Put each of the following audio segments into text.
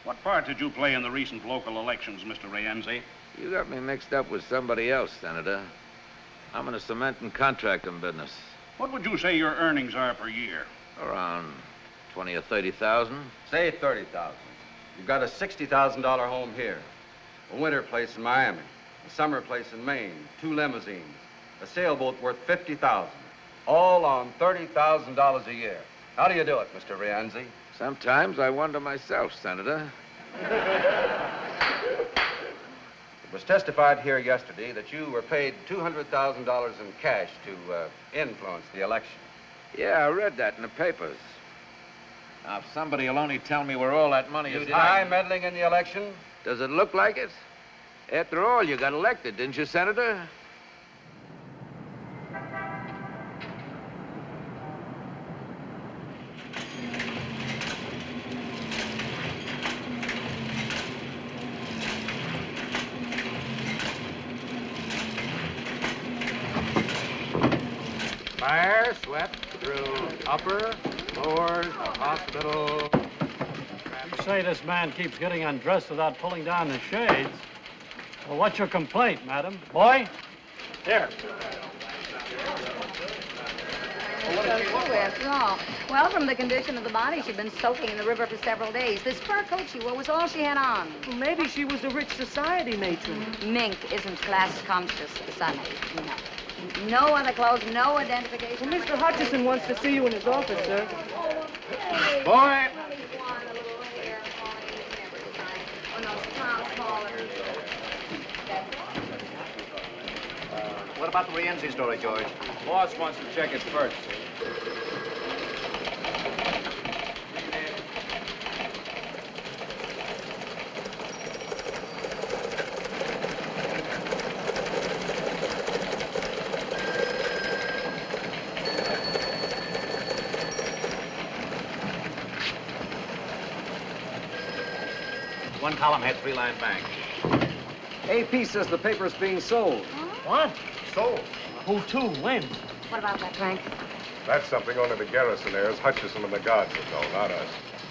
What part did you play in the recent local elections, Mr. Rienzi? You got me mixed up with somebody else, Senator. I'm in a cement and contracting business. What would you say your earnings are per year? Around 20 or 30,000. Say 30,000. You've got a $60,000 home here, a winter place in Miami, a summer place in Maine, 2 limousines, a sailboat worth 50,000, all on $30,000 a year. How do you do it, Mr. Rienzi? Sometimes I wonder myself, Senator. It was testified here yesterday that you were paid $200,000 in cash to influence the election. Yeah, I read that in the papers. Now, if somebody will only tell me where all that money You is deny hiding. meddling in the election? Does it look like it? After all, you got elected, didn't you, Senator? Fire swept through upper, lower, hospital. You say this man keeps getting undressed without pulling down the shades. Well, what's your complaint, madam? Boy? Here. Well, from the condition of the body, she'd been soaking in the river for several days. This fur coat she wore was all she had on. Well, maybe she was a rich society matron. Mink isn't class-conscious, Sonny. No. No other clothes, no identification. Well, Mr. Hutcheson wants to see you in his office, sir. Boy! What about the Rienzi story, George? Boss wants to check it first. One column had 3-line bank. AP says the paper's being sold. What? Sold? Who to? When? What about that, Frank? That's something only the garrisonaires, Hutcheson and the guards would know, not us.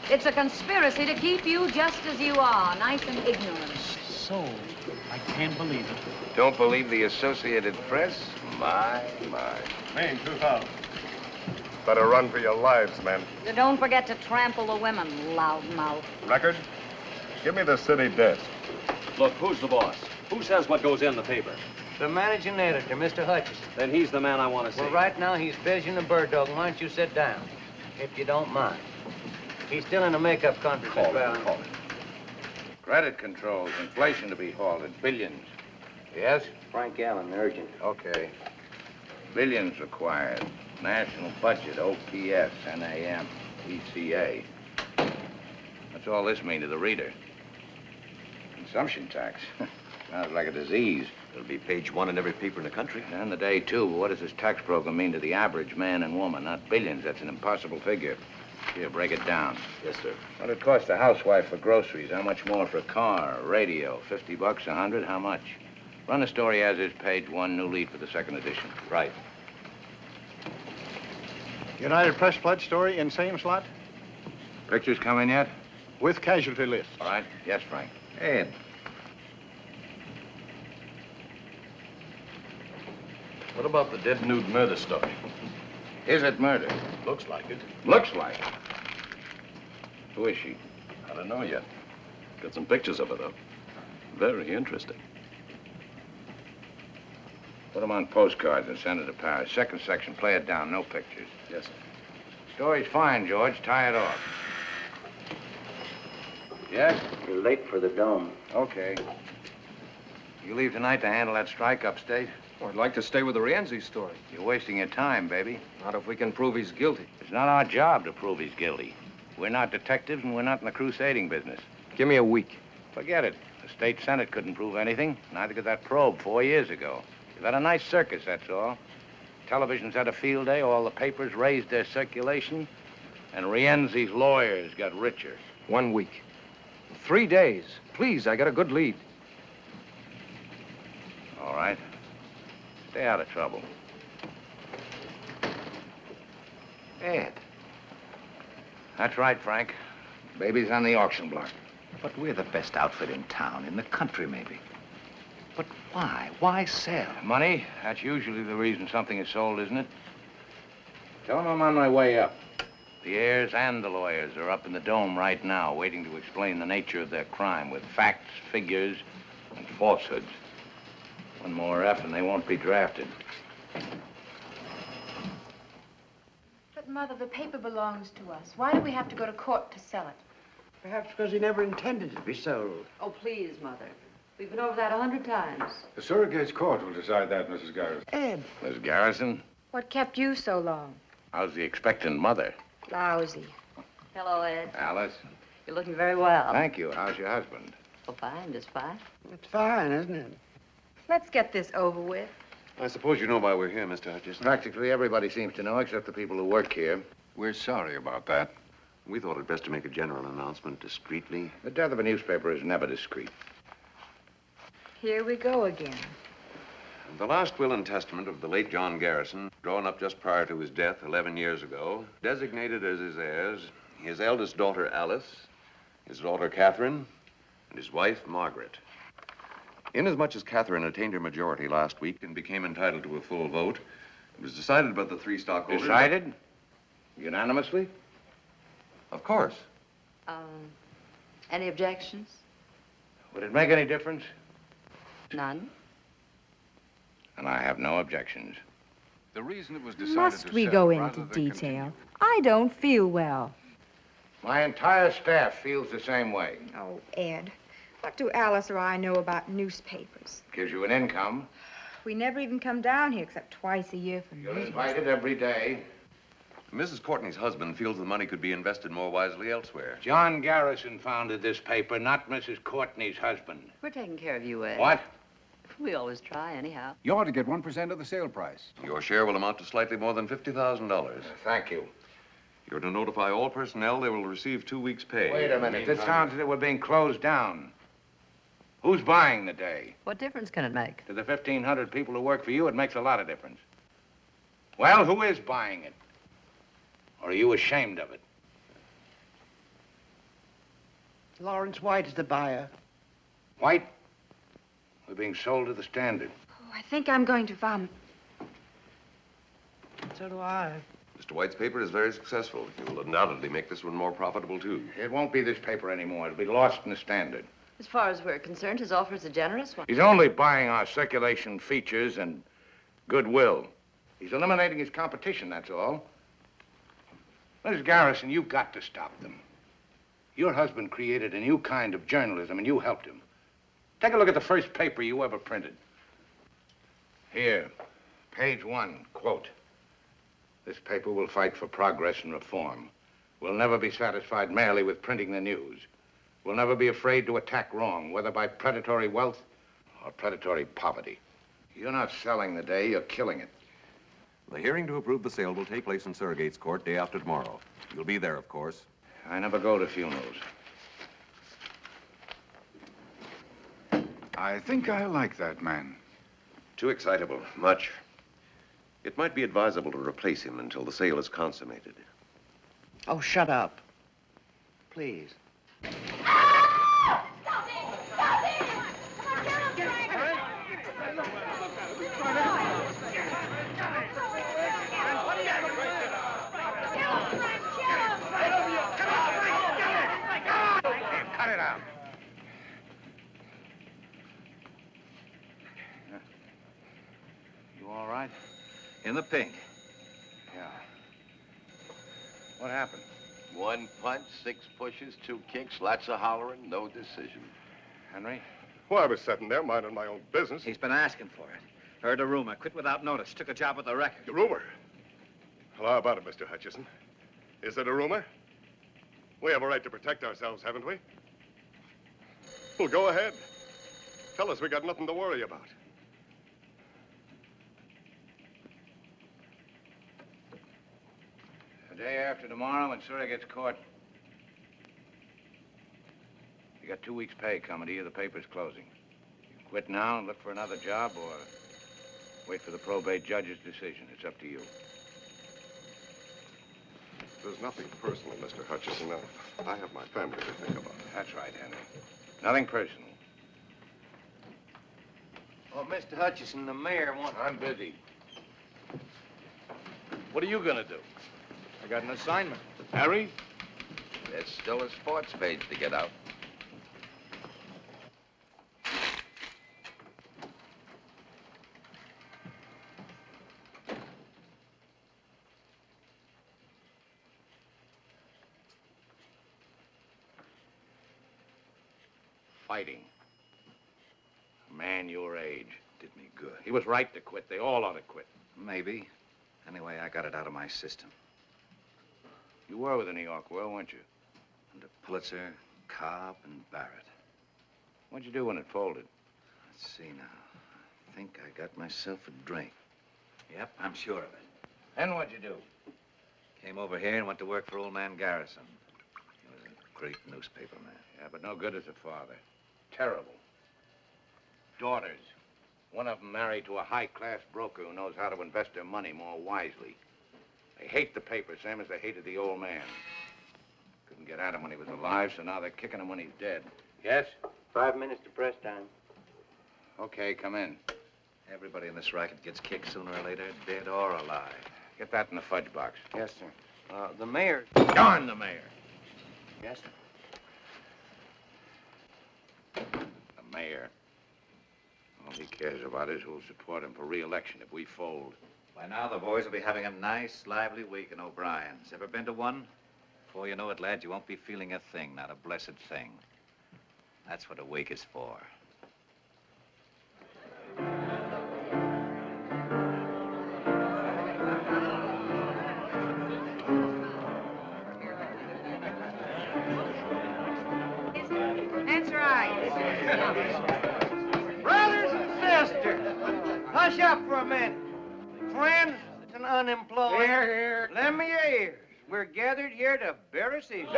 It's a conspiracy to keep you just as you are, nice and ignorant. Sold. I can't believe it. Don't believe the Associated Press? My. Maine, 2,000. Better run for your lives, men. So don't forget to trample the women, loudmouth. Record? Give me the city desk. Look, who's the boss? Who says what goes in the paper? The managing editor, Mr. Hutcheson. Then he's the man I want to see. Well, right now he's busy in the bird dog. Why don't you sit down, if you don't mind? He's still in a makeup conference. Call it. Credit controls, inflation to be halted, billions. Yes? Frank Allen, urgent. Okay. Billions required. National budget, OPS, NAM, ECA. What's all this mean to the reader? Consumption tax. Sounds like a disease. It'll be page 1 in every paper in the country. And the day, too. What does this tax program mean to the average man and woman? Not billions. That's an impossible figure. Here, break it down. Yes, sir. What it cost a housewife for groceries? How much more for a car, a radio? $50, 100? How much? Run the story as is, page 1, new lead for the second edition. Right. United Press Pledge story in same slot Pictures coming yet? with casualty list. All right. Yes, Frank. Ed. What about the dead nude murder story? Is it murder? Looks like it. Looks like it. Who is she? I don't know yet. Got some pictures of her, though. Very interesting. Put them on postcards and send it to Paris. Second section, play it down. No pictures. Yes, sir. Story's fine, George. Tie it off. Yes? You're late for the dome. Okay. You leave tonight to handle that strike upstate? Well, I'd like to stay with the Rienzi story. You're wasting your time, baby. Not if we can prove he's guilty. It's not our job to prove he's guilty. We're not detectives, and we're not in the crusading business. Give me a week. Forget it. The state senate couldn't prove anything. Neither could that probe 4 years ago. You've had a nice circus, that's all. Television's had a field day. All the papers raised their circulation. And Rienzi's lawyers got richer. 1 week. 3 days. Please, I got a good lead. All right. Stay out of trouble. Ed. That's right, Frank. Baby's on the auction block. But we're the best outfit in town, in the country, maybe. But why? Why sell? Money? That's usually the reason something is sold, isn't it? Tell them I'm on my way up. The heirs and the lawyers are up in the dome right now, waiting to explain the nature of their crime with facts, figures, and falsehoods. One more F and they won't be drafted. But, Mother, the paper belongs to us. Why do we have to go to court to sell it? Perhaps because he never intended it to be sold. Oh, please, Mother. We've been over that 100 times. The surrogate's court will decide that, Mrs. Garrison. Ed. Miss Garrison, What kept you so long? how's the expectant mother? Lousy. Hello, Ed. Alice? You're looking very well. Thank you. How's your husband? Oh, fine, just fine. It's fine, isn't it? Let's get this over with. I suppose you know why we're here, Mr. Hutcheson. Practically everybody seems to know, except the people who work here. We're sorry about that. We thought it best to make a general announcement discreetly. The death of a newspaper is never discreet. Here we go again. The last will and testament of the late John Garrison, drawn up just prior to his death 11 years ago, designated as his heirs his eldest daughter, Alice, his daughter, Catherine, and his wife, Margaret. Inasmuch as Catherine attained her majority last week and became entitled to a full vote, it was decided by the three stockholders... Decided? Unanimously? Of course. Any objections? Would it make any difference? None. And I have no objections. The reason it was decided Must to we sell go rather into than detail? I don't feel well. My entire staff feels the same way. Oh, Ed, what do Alice or I know about newspapers? Gives you an income. We never even come down here except twice a year for You're meetings. invited every day. Mrs. Courtney's husband feels the money could be invested more wisely elsewhere. John Garrison founded this paper, not Mrs. Courtney's husband. We're taking care of you, Ed. What? We always try, anyhow. You ought to get 1% of the sale price. Your share will amount to slightly more than $50,000. Thank you. You're to notify all personnel they will receive 2 weeks' pay. Wait a minute. This sounds as if we're being closed down. Who's buying the day? What difference can it make? To the 1,500 people who work for you, it makes a lot of difference. Well, who is buying it? Or are you ashamed of it? Lawrence White is the buyer. White? We're being sold to the Standard. Oh, I think I'm going to vomit. So do I. Mr. White's paper is very successful. He will undoubtedly make this one more profitable, too. It won't be this paper anymore. It'll be lost in the Standard. As far as we're concerned, his offer is a generous one. He's only buying our circulation features and goodwill. He's eliminating his competition, that's all. Mrs. Garrison, you've got to stop them. Your husband created a new kind of journalism, and you helped him. Take a look at the first paper you ever printed. Here, page 1, quote. This paper will fight for progress and reform. We'll never be satisfied merely with printing the news. We'll never be afraid to attack wrong, whether by predatory wealth or predatory poverty. You're not selling the day, you're killing it. The hearing to approve the sale will take place in Surrogate's Court day after tomorrow. You'll be there, of course. I never go to funerals. I think I like that man. Too excitable, much. It might be advisable to replace him until the sale is consummated. Oh, shut up. Please. Cut it out. You all right? In the pink. Yeah. What happened? 1 punch, 6 pushes, 2 kicks, lots of hollering, no decision. Henry? Well, I was sitting there minding my own business. He's been asking for it. Heard a rumor, quit without notice, took a job with the record. The rumor? Well, how about it, Mr. Hutcheson? Is it a rumor? We have a right to protect ourselves, haven't we? Well, go ahead. Tell us we got nothing to worry about. The day after tomorrow in Surrogate's Court. You got 2 weeks' pay coming to you. The paper's closing. You can quit now and look for another job or wait for the probate judge's decision. It's up to you. is nothing personal, Mr. Hutcheson. I have my family to think about. That's right, Henry. Nothing personal. Well, Mr. Hutcheson, the mayor wants... I'm busy. What are you gonna do? I got an assignment. Harry? There's still a sports page to get out. Fighting. A man your age. Did me good. He was right to quit. They all ought to quit. Maybe. Anyway, I got it out of my system. You were with the New York World, weren't you? Under Pulitzer, Cobb, and Barrett. What'd you do when it folded? Let's see now. I think I got myself a drink. Yep, I'm sure of it. Then what'd you do? Came over here and went to work for old man Garrison. He was a great newspaper man. Yeah, but no good as a father. Terrible. Daughters. One of them married to a high-class broker who knows how to invest their money more wisely. They hate the paper, same as they hated the old man. Couldn't get at him when he was alive, so now they're kicking him when he's dead. Yes? 5 minutes to press time. Okay, come in. Everybody in this racket gets kicked sooner or later, dead or alive. Get that in the fudge box. Yes, sir. The mayor... Darn the mayor. Yes, sir. The mayor. All he cares about is who'll support him for re-election if we fold. By now, the boys will be having a nice, lively week in O'Brien's. Ever been to one? Before you know it, lad, you won't be feeling a thing, not a blessed thing. That's what a week is for. That's right. Brothers and sisters, hush up for a minute. Friends and unemployed. Here, here. Lend me your ears. We're gathered here to bury Caesar.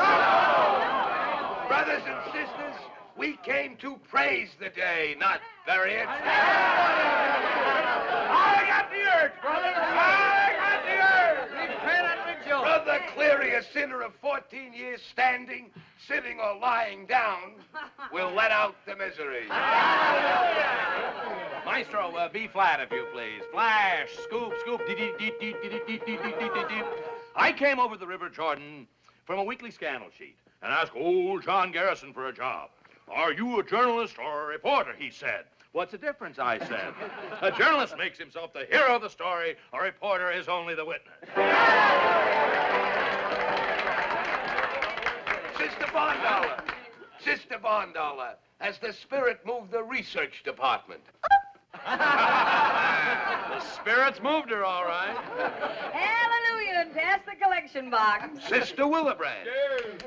Brothers and sisters, we came to praise the day, not bury it. I got the earth, brother. I got the earth. Repent and rejoice. Brother Cleary, a sinner of 14 years standing, sitting, or lying down, will let out the misery. Maestro, B flat, if you please. Flash, scoop, scoop, I came over the River Jordan from a weekly scandal sheet and asked old John Garrison for a job. Are you a journalist or a reporter, he said. What's the difference, I said. A journalist makes himself the hero of the story, a reporter is only the witness. Sister Bondollar, has the spirit moved the research department? The spirit's moved her, all right. Hallelujah, and pass the collection box. Sister Willebrand.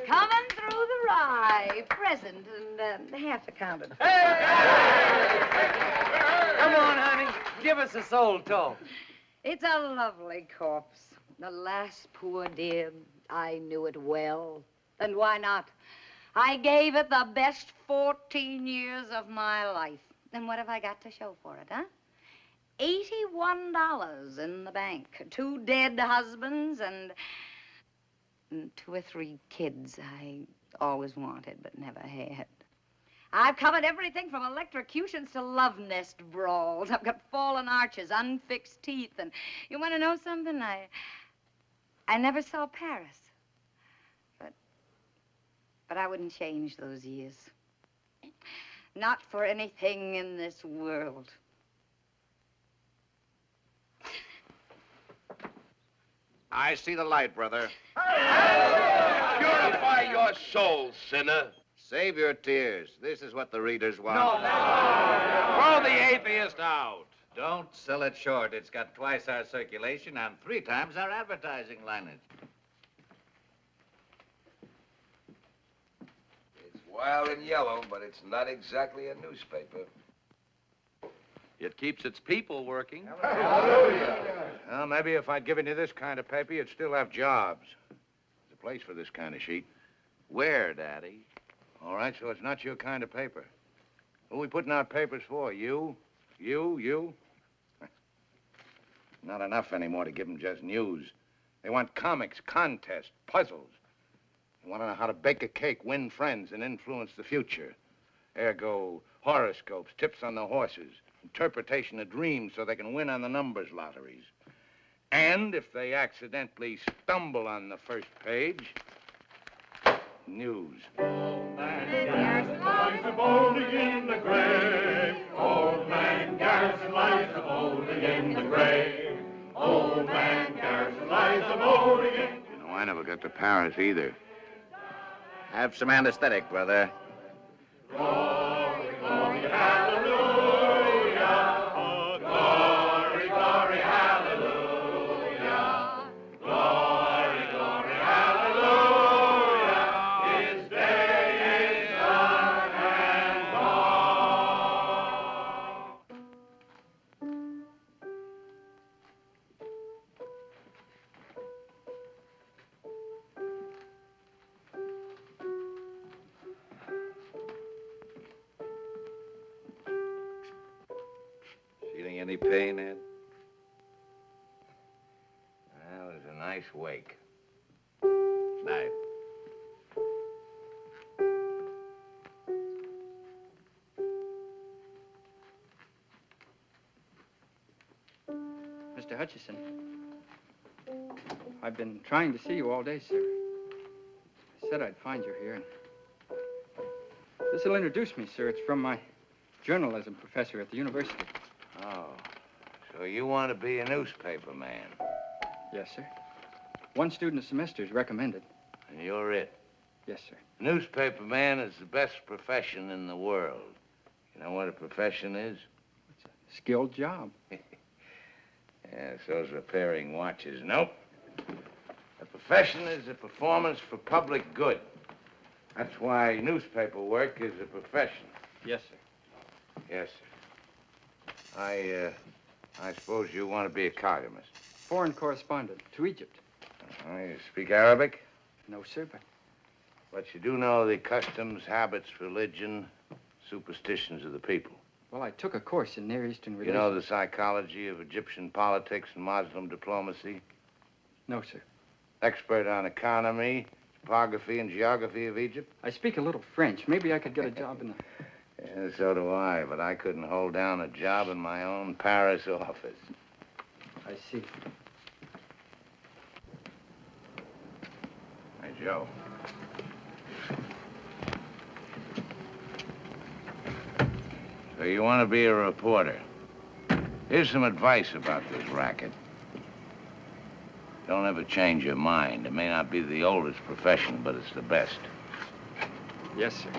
Coming through the rye, present and half accounted for. Come on, honey. Give us a soul talk. It's a lovely corpse. The last poor dear, I knew it well. And why not? I gave it the best 14 years of my life. And what have I got to show for it, huh? $81 in the bank. 2 dead husbands and 2 or 3 kids I always wanted but never had. I've covered everything from electrocutions to love nest brawls. I've got fallen arches, unfixed teeth, and you want to know something? I never saw Paris. But I wouldn't change those years. Not for anything in this world. I see the light, brother. Purify your soul, sinner. Save your tears. This is what the readers want. Throw the atheist out. Don't sell it short. It's got twice our circulation and 3 times our advertising lineage. It's wild and yellow, but it's not exactly a newspaper. It keeps its people working. Well, maybe if I'd given you this kind of paper, you'd still have jobs. There's a place for this kind of sheet. Where, Daddy? All right, so it's not your kind of paper. Who are we putting out papers for? You? You? Not enough anymore to give them just news. They want comics, contests, puzzles. They want to know how to bake a cake, win friends, and influence the future. Ergo, horoscopes, tips on the horses, interpretation of dreams so they can win on the numbers lotteries. And if they accidentally stumble on the first page, news. Old man Garrison lies a-bolding in the grave. Old man Garrison lies a-bolding in the grave. Old man Garrison lies a-bolding in... You know, I never got to Paris either. Have some anesthetic, brother. Glory, glory, hallelujah. Glory, glory, hallelujah. Glory, glory, hallelujah. His day is done and gone. Feeling any pain, Ed? Well, it was a nice wake. Night. Mr. Hutcheson, I've been trying to see you all day, sir. I said I'd find you here. This'll introduce me, sir. It's from my journalism professor at the university. Oh, so you want to be a newspaper man? Yes, sir. One student a semester is recommended. And you're it? Yes, sir. Newspaper man is the best profession in the world. You know what a profession is? It's a skilled job. Yeah, so's repairing watches. Nope. A profession is a performance for public good. That's why newspaper work is a profession. Yes, sir. Yes, sir. I suppose you want to be a cartoonist. Foreign correspondent to Egypt. You speak Arabic? No, sir, But you do know the customs, habits, religion, superstitions of the people. Well, I took a course in Near Eastern You relations. know the psychology of Egyptian politics and Muslim diplomacy? No, sir. Expert on economy, topography, and geography of Egypt? I speak a little French. Maybe I could get a job in the... Yeah, so do I, but I couldn't hold down a job in my own Paris office. I see. Hey, Joe. So you want to be a reporter. Here's some advice about this racket. Don't ever change your mind. It may not be the oldest profession, but it's the best. Yes, sir.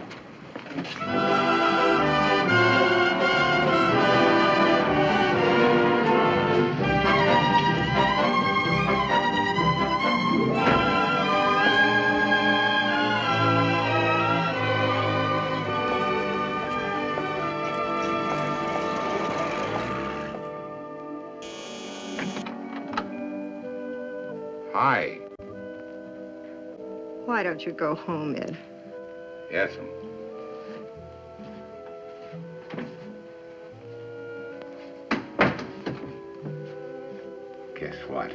Hi. Why don't you go home, Ed? Yes'm. Guess what?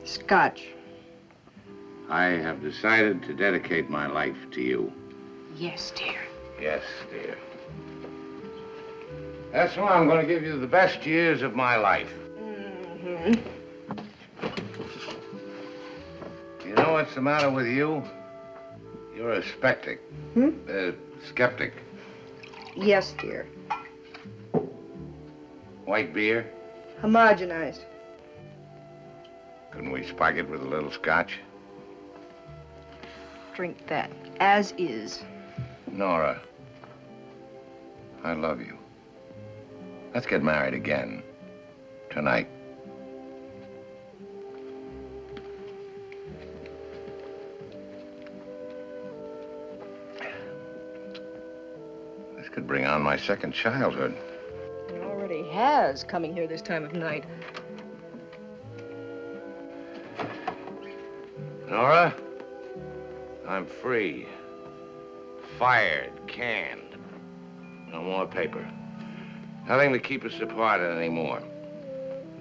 Scotch. I have decided to dedicate my life to you. Yes, dear. Yes, dear. That's why I'm going to give you the best years of my life. Mm-hmm. You know what's the matter with you? You're a skeptic. Skeptic. Yes, dear. White beer? Homogenized. Couldn't we spike it with a little scotch? Drink that, as is. Nora, I love you. Let's get married again. Tonight. This could bring on my second childhood. It already has, coming here this time of night. Nora, I'm free. Fired, canned. No more paper. Nothing to keep us apart anymore.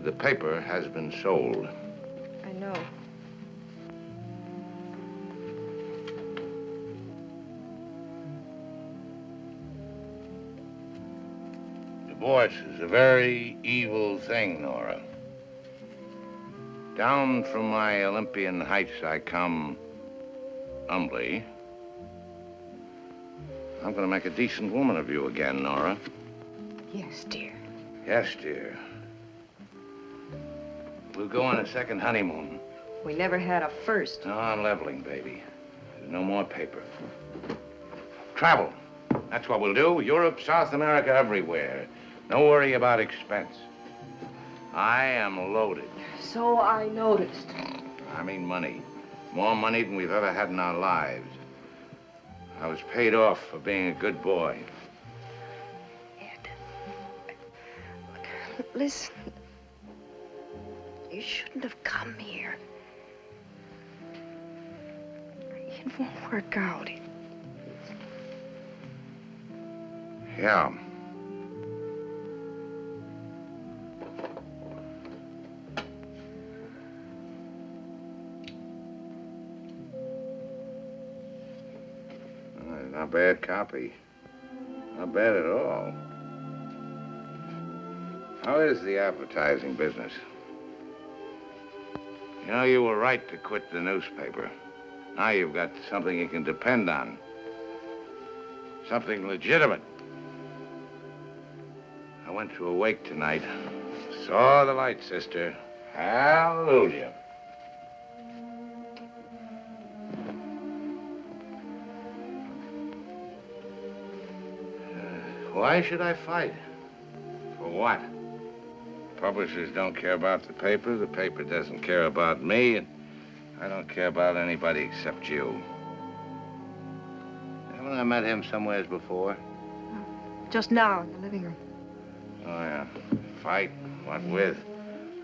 The paper has been sold. I know. Divorce is a very evil thing, Nora. Down from my Olympian heights I come humbly. I'm gonna make a decent woman of you again, Nora. Yes, dear. Yes, dear. We'll go on a second honeymoon. We never had a first. No, I'm leveling, baby. There's no more paper. Travel. That's what we'll do. Europe, South America, everywhere. No worry about expense. I am loaded. So I noticed. I mean money. More money than we've ever had in our lives. I was paid off for being a good boy. Listen. You shouldn't have come here. It won't work out. Yeah. Not a bad copy. Not bad at all. How is the advertising business? You know, you were right to quit the newspaper. Now you've got something you can depend on. Something legitimate. I went to a wake tonight. Saw the light, sister. Hallelujah. Why should I fight? For what? Publishers don't care about the paper doesn't care about me, and I don't care about anybody except you. Haven't I met him somewheres before? Just now in the living room. Oh, yeah. Fight? What with?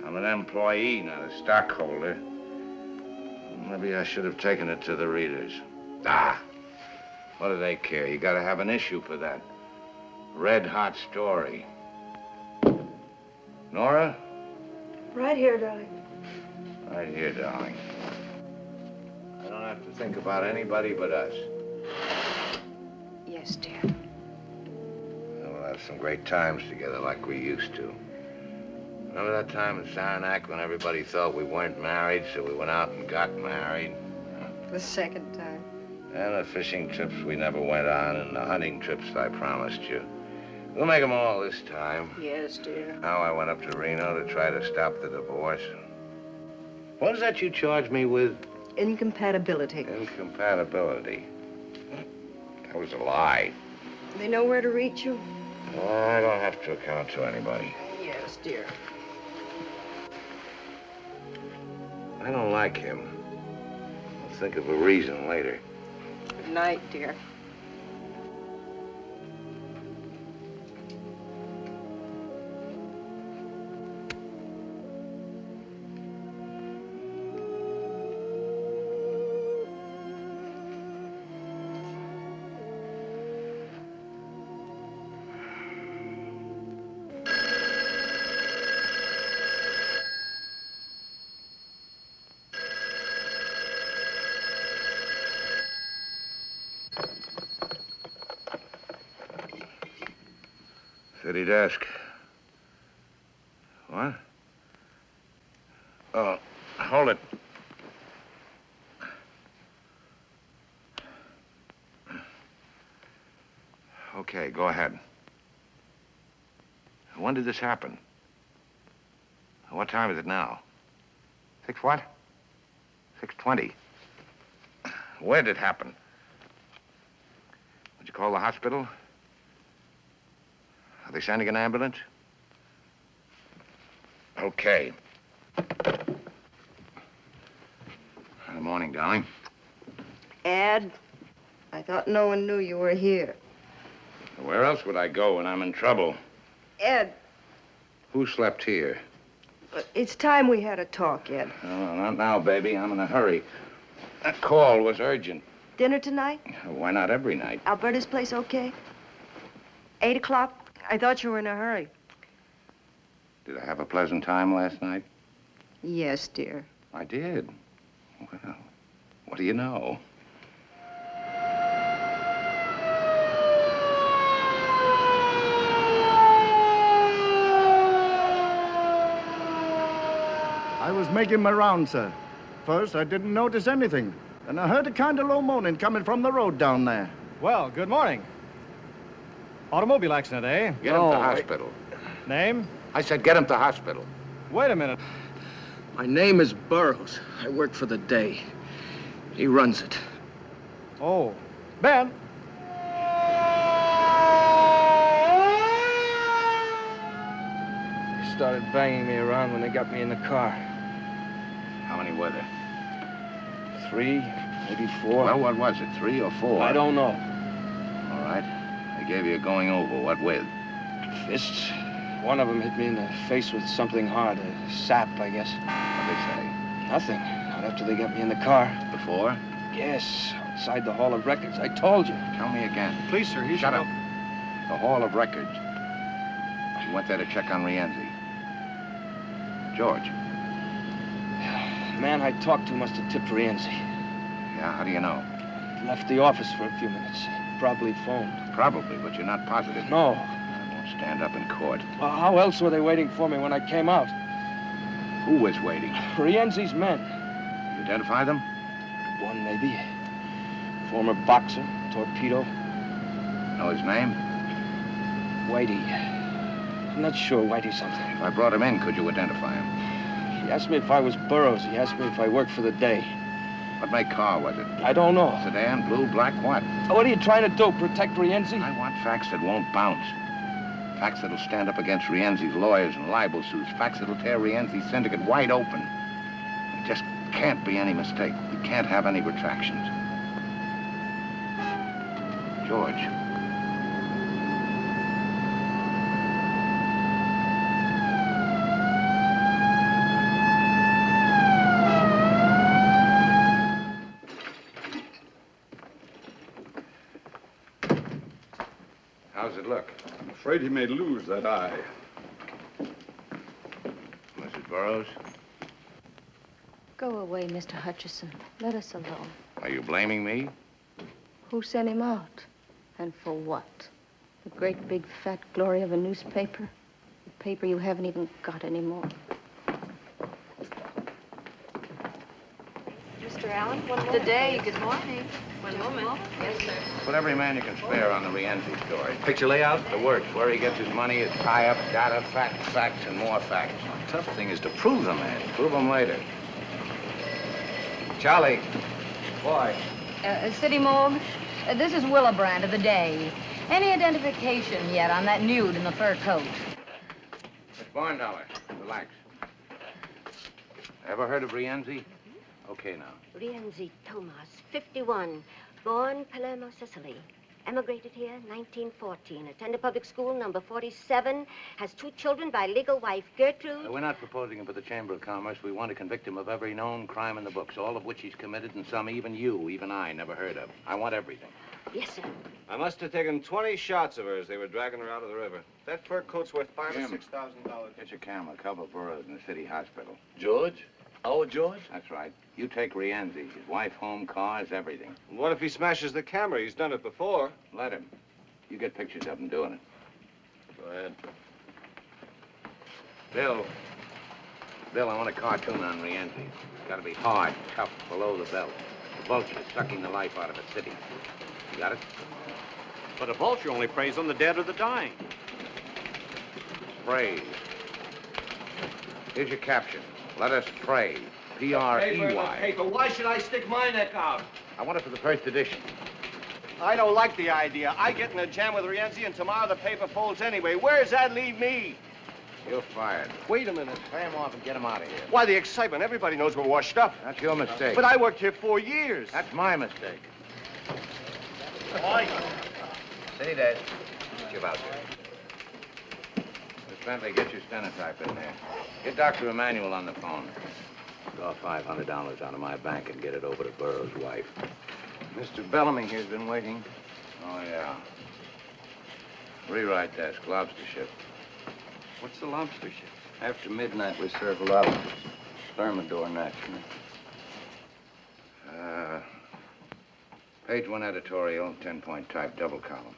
I'm an employee, not a stockholder. Maybe I should have taken it to the readers. Ah! What do they care? You gotta have an issue for that. Red-hot story. Nora? Right here, darling. Right here, darling. I don't have to think about anybody but us. Yes, dear. We'll have some great times together like we used to. Remember that time in Saranac when everybody thought we weren't married, so we went out and got married? The second time. And the fishing trips we never went on, and the hunting trips I promised you. We'll make them all this time. Yes, dear. Now I went up to Reno to try to stop the divorce. What is that you charged me with? Incompatibility. Incompatibility. That was a lie. They know where to reach you? I don't have to account to anybody. Yes, dear. I don't like him. I'll think of a reason later. Good night, dear. City desk. What? Oh, hold it. Okay, go ahead. When did this happen? What time is it now? 6 what? 6:20. Where did it happen? Did you call the hospital? Are they sending an ambulance? Okay. Good morning, darling. Ed, I thought no one knew you were here. Where else would I go when I'm in trouble? Ed, Who slept here? it's time we had a talk, Ed. Oh, not now, baby. I'm in a hurry. That call was urgent. Dinner tonight? Why not every night? Alberta's place okay? 8 o'clock? I thought you were in a hurry. Did I have a pleasant time last night? Yes, dear. I did. Well, what do you know? I was making my round, sir. First, I didn't notice anything. Then I heard a kind of low moaning coming from the road down there. Well, good morning. Automobile accident, eh? Get him to hospital. Name? I said get him to hospital. Wait a minute. My name is Burroughs. I work for the day. He runs it. Oh, Ben. They started banging me around when they got me in the car. How many were there? 3, maybe 4. Well, what was it, 3 or 4? I don't know. All right. They gave you a going over. What with? Fists. One of them hit me in the face with something hard, a sap, I guess. What'd they say? Nothing. Not after they got me in the car. Before? Yes, outside the Hall of Records. I told you. Tell me again. Please, sir, Shut up. The Hall of Records. You went there to check on Rienzi. George. The man I talked to must have tipped Rienzi. Yeah, how do you know? He left the office for a few minutes. Probably phoned. Probably, but you're not positive. No. I won't stand up in court. Well, how else were they waiting for me when I came out? Who was waiting? Rienzi's men. You identify them? One, maybe. Former boxer, torpedo. Know his name? Whitey. I'm not sure Whitey something. If I brought him in, could you identify him? He asked me if I was Burroughs. He asked me if I worked for the day. What make car was it? I don't know. Sedan, blue, black, what? What are you trying to do, protect Rienzi? I want facts that won't bounce. Facts that'll stand up against Rienzi's lawyers and libel suits. Facts that'll tear Rienzi's syndicate wide open. There just can't be any mistake. We can't have any retractions. George. How's it look? I'm afraid he may lose that eye. Mrs. Burroughs? Go away, Mr. Hutcheson. Let us alone. Are you blaming me? Who sent him out? And for what? The great big fat glory of a newspaper? A paper you haven't even got anymore. Mr. Allen, one moment. Today, good morning. One moment. Yes, sir. Put every man you can spare on the Rienzi story. Picture layout? The works, where he gets his money, his tie-up, data, facts, and more facts. The tough thing is to prove them, man. Prove them later. Charlie. Boy. City Morgue, this is Willebrand of the Day. Any identification yet on that nude in the fur coat? Miss Barndollar, relax. Ever heard of Rienzi? Okay, now. Rienzi Thomas, 51, born Palermo, Sicily. Emigrated here 1914. Attended public school number 47. Has 2 children by legal wife Gertrude. We're not proposing him for the Chamber of Commerce. We want to convict him of every known crime in the books, all of which he's committed, and some even you, even I, never heard of. I want everything. Yes, sir. I must have taken 20 shots of her as they were dragging her out of the river. That fur coat's worth $5,000 or $6,000. Get your camera. Cover Burroughs in the city hospital. George? Our George? That's right. You take Rienzi. His wife, home, cars, everything. What if he smashes the camera? He's done it before. Let him. You get pictures of him doing it. Go ahead. Bill, I want a cartoon on Rienzi. It's got to be hard, tough, below the belt. The vulture sucking the life out of a city. You got it? But a vulture only preys on the dead or the dying. Praise. Here's your caption. Let us pray. P-R-E-Y. Paper. Why should I stick my neck out? I want it for the first edition. I don't like the idea. I get in a jam with Rienzi, and tomorrow the paper folds anyway. Where does that leave me? You're fired. Wait a minute. Pay him off and get him out of here. Why, the excitement. Everybody knows we're washed up. That's your mistake. But I worked here 4 years. That's my mistake. Why? Say that. Get you about there. Miss Bentley, get your stenotype in there. Get Dr. Emanuel on the phone. Draw $500 out of my bank and get it over to Burroughs' wife. Mr. Bellamy here's been waiting. Oh, yeah. Rewrite desk, lobster ship. What's the lobster ship? After midnight, we serve lobsters. Thermidor, naturally. Page 1 editorial, 10-point type, double column.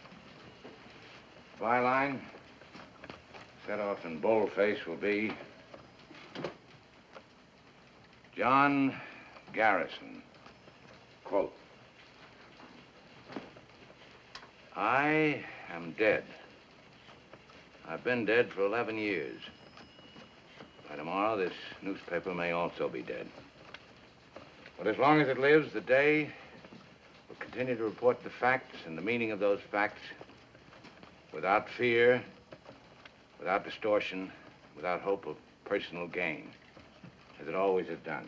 Byline, set off in boldface, will be John Garrison. Quote, I am dead. I've been dead for 11 years. By tomorrow, this newspaper may also be dead. But as long as it lives, the day will continue to report the facts and the meaning of those facts without fear, without distortion, without hope of personal gain, as it always has done.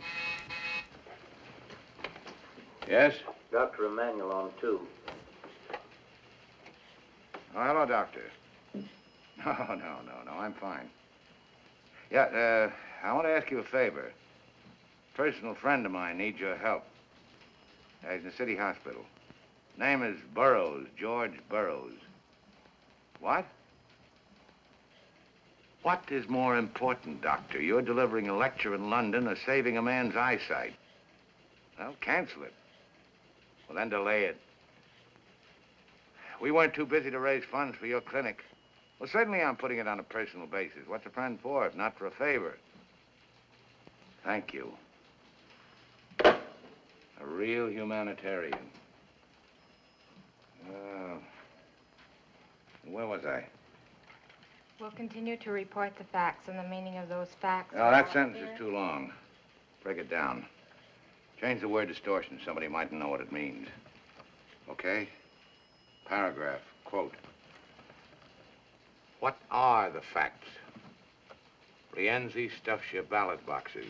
Yes? Dr. Emanuel on 2. Oh, hello, Doctor. No, I'm fine. Yeah, I want to ask you a favor. A personal friend of mine needs your help. He's in the city hospital. Name is Burroughs, George Burroughs. What? What is more important, Doctor? You're delivering a lecture in London or saving a man's eyesight? Well, cancel it. Well, then delay it. We weren't too busy to raise funds for your clinic. Well, certainly I'm putting it on a personal basis. What's a friend for if not for a favor? Thank you. A real humanitarian. Where was I? We'll continue to report the facts and the meaning of those facts. Oh, that sentence is too long. Break it down. Change the word distortion. Somebody mightn't know what it means. Okay? Paragraph, quote. What are the facts? Rienzi stuffs your ballot boxes.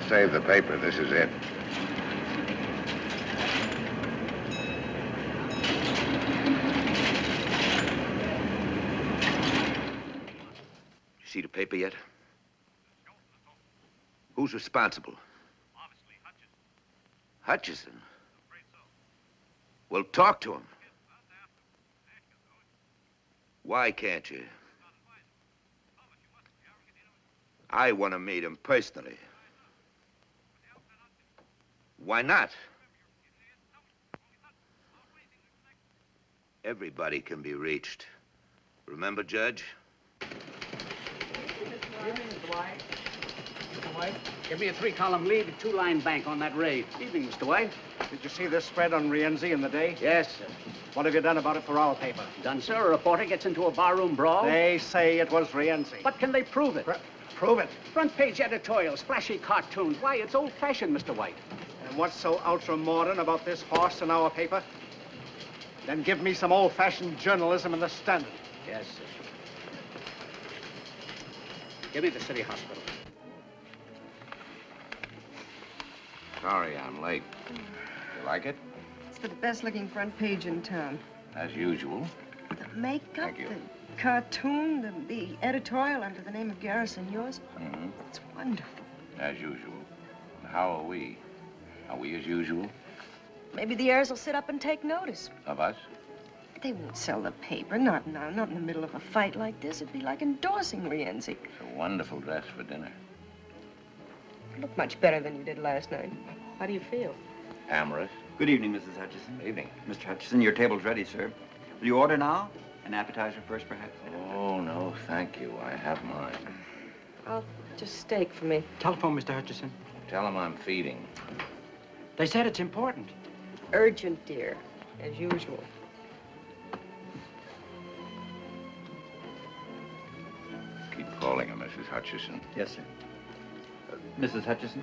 Save the paper. This is it. You see the paper yet? Who's responsible? Obviously, Hutcheson. Hutcheson? Well, talk to him. Why can't you? I want to meet him personally. Why not? Everybody can be reached. Remember, Judge? Evening, Mr. White. Mr. White, give me a 3-column lead, a 2-line bank on that raid. Evening, Mr. White. Did you see this spread on Rienzi in the day? Yes, sir. What have you done about it for our paper? Done, sir. A reporter gets into a barroom brawl. They say it was Rienzi. But can they prove it? Prove it. Front page editorials, flashy cartoons. Why, it's old-fashioned, Mr. White. And what's so ultra-modern about this horse in our paper? Then give me some old-fashioned journalism in the Standard. Yes, sir. Give me the city hospital. Sorry I'm late. You like it? It's the best-looking front page in town. As usual. The makeup, Thank you. the cartoon, the editorial under the name of Garrison, yours. Mm-hmm. It's wonderful. As usual. And how are we? Are we as usual? Maybe the heirs will sit up and take notice. Of us? They won't sell the paper, not now, not in the middle of a fight like this. It'd be like endorsing Rienzi. It's a wonderful dress for dinner. You look much better than you did last night. How do you feel? Amorous. Good evening, Mrs. Hutcheson. Evening. Mr. Hutcheson, your table's ready, sir. Will you order now? An appetizer first, perhaps? Oh, no, thank you. I have mine. I'll just steak for me. Telephone, Mr. Hutcheson. Tell him I'm feeding. They said it's important. Urgent, dear, as usual. Keep calling her, Mrs. Hutcheson. Yes, sir. Mrs. Hutcheson?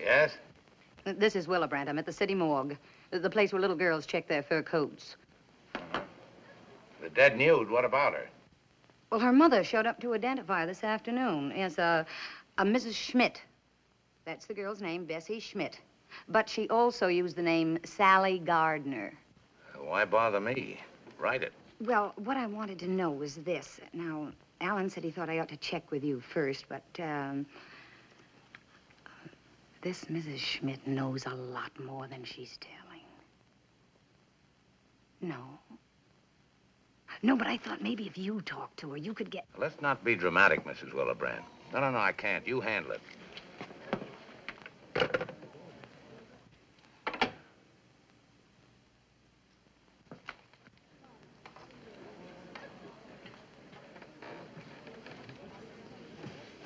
Yes? This is Willibrandt. I'm at the city morgue. The place where little girls check their fur coats. dead nude. What about her? Well, her mother showed up to identify her this afternoon as a Mrs. Schmidt. That's the girl's name, Bessie Schmidt. But she also used the name Sally Gardner. Why bother me? Write it. Well, what I wanted to know was this. Now, Alan said he thought I ought to check with you first, but, this Mrs. Schmidt knows a lot more than she's telling. No. No, but I thought maybe if you talked to her, you could get... Let's not be dramatic, Mrs. Willebrand. No, I can't. You handle it.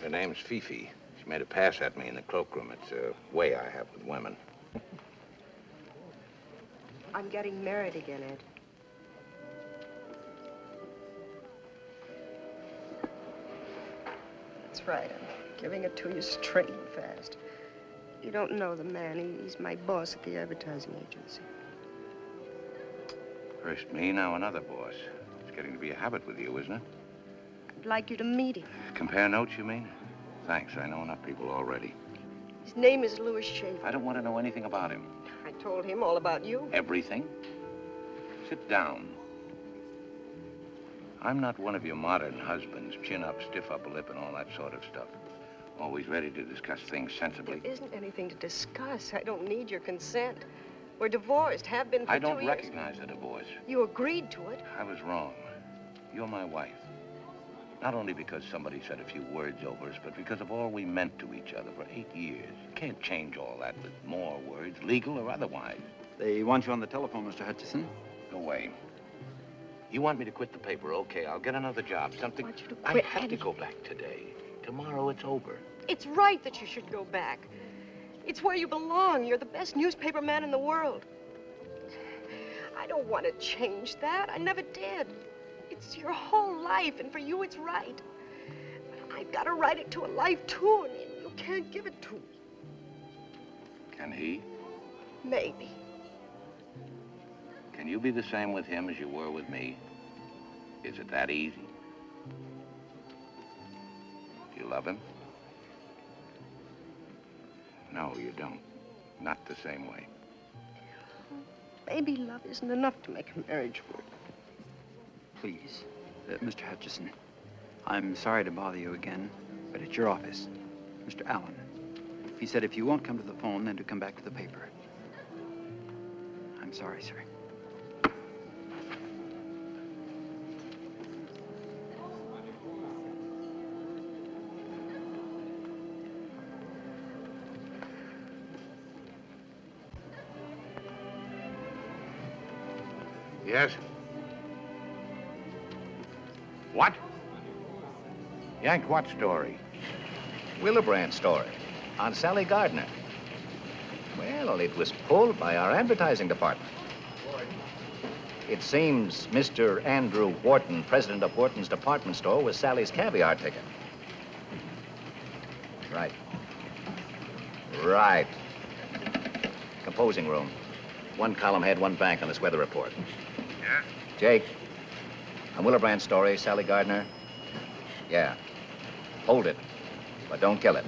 Her name's Fifi. She made a pass at me in the cloakroom. It's a way I have with women. I'm getting married again, Ed. That's right. I'm giving it to you straight and fast. You don't know the man. He's my boss at the advertising agency. First me, now another boss. It's getting to be a habit with you, isn't it? I'd like you to meet him. Compare notes, you mean? Thanks. I know enough people already. His name is Louis Schaefer. I don't want to know anything about him. I told him all about you. Everything? Sit down. I'm not one of your modern husbands, chin up, stiff upper lip, and all that sort of stuff. Always ready to discuss things sensibly. There isn't anything to discuss. I don't need your consent. We're divorced, have been for 2 years. I don't recognize a divorce. You agreed to it. I was wrong. You're my wife. Not only because somebody said a few words over us, but because of all we meant to each other for 8 years. You can't change all that with more words, legal or otherwise. They want you on the telephone, Mr. Hutcheson. Go away. You want me to quit the paper? Okay, I'll get another job. Something... I want you to quit, I have Eddie. to go back today. Tomorrow it's over. It's right that you should go back. It's where you belong. You're the best newspaper man in the world. I don't want to change that. I never did. It's your whole life, and for you, it's right. But I've got to write it to a life, too, and you can't give it to me. Can he? Maybe. Can you be the same with him as you were with me? Is it that easy? Do you love him? No, you don't. Not the same way. Maybe love isn't enough to make a marriage work. Please, Mr. Hutcheson, I'm sorry to bother you again, but at your office, Mr. Allen. He said if you won't come to the phone, then to come back to the paper. I'm sorry, sir. Yes? What? Yanked what story? Willebrand story on Sally Gardner. Well, it was pulled by our advertising department. It seems Mr. Andrew Wharton, president of Wharton's department store, was Sally's caviar ticket. Right. Right. Composing room. One column head, one bank on this weather report. Yeah? Jake, on Willebrand's story, Sally Gardner. Yeah. Hold it, but don't kill it.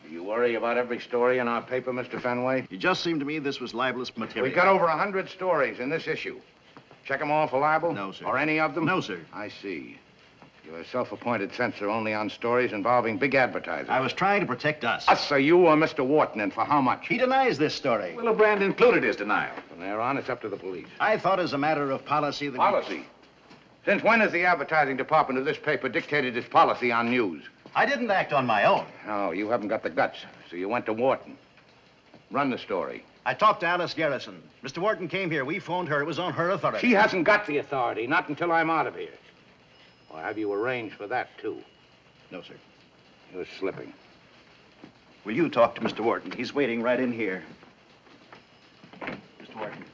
You worry about every story in our paper, Mr. Fenway? It just seemed to me this was libelous material. We've got over 100 stories in this issue. Check them all for libel? No, sir. Or any of them? No, sir. I see. You're a self-appointed censor only on stories involving big advertising. I was trying to protect us. Us, or you, or Mr. Wharton, and for how much? He denies this story. Willebrand included his denial. From there on, it's up to the police. I thought as a matter of policy that... Policy? Since when has the advertising department of this paper dictated its policy on news? I didn't act on my own. No, you haven't got the guts, so you went to Wharton. Run the story. I talked to Alice Garrison. Mr. Wharton came here. We phoned her. It was on her authority. She hasn't got the authority, not until I'm out of here. Or have you arranged for that, too? No, sir. You're slipping. Will you talk to Mr. Wharton? He's waiting right in here. Mr. Wharton,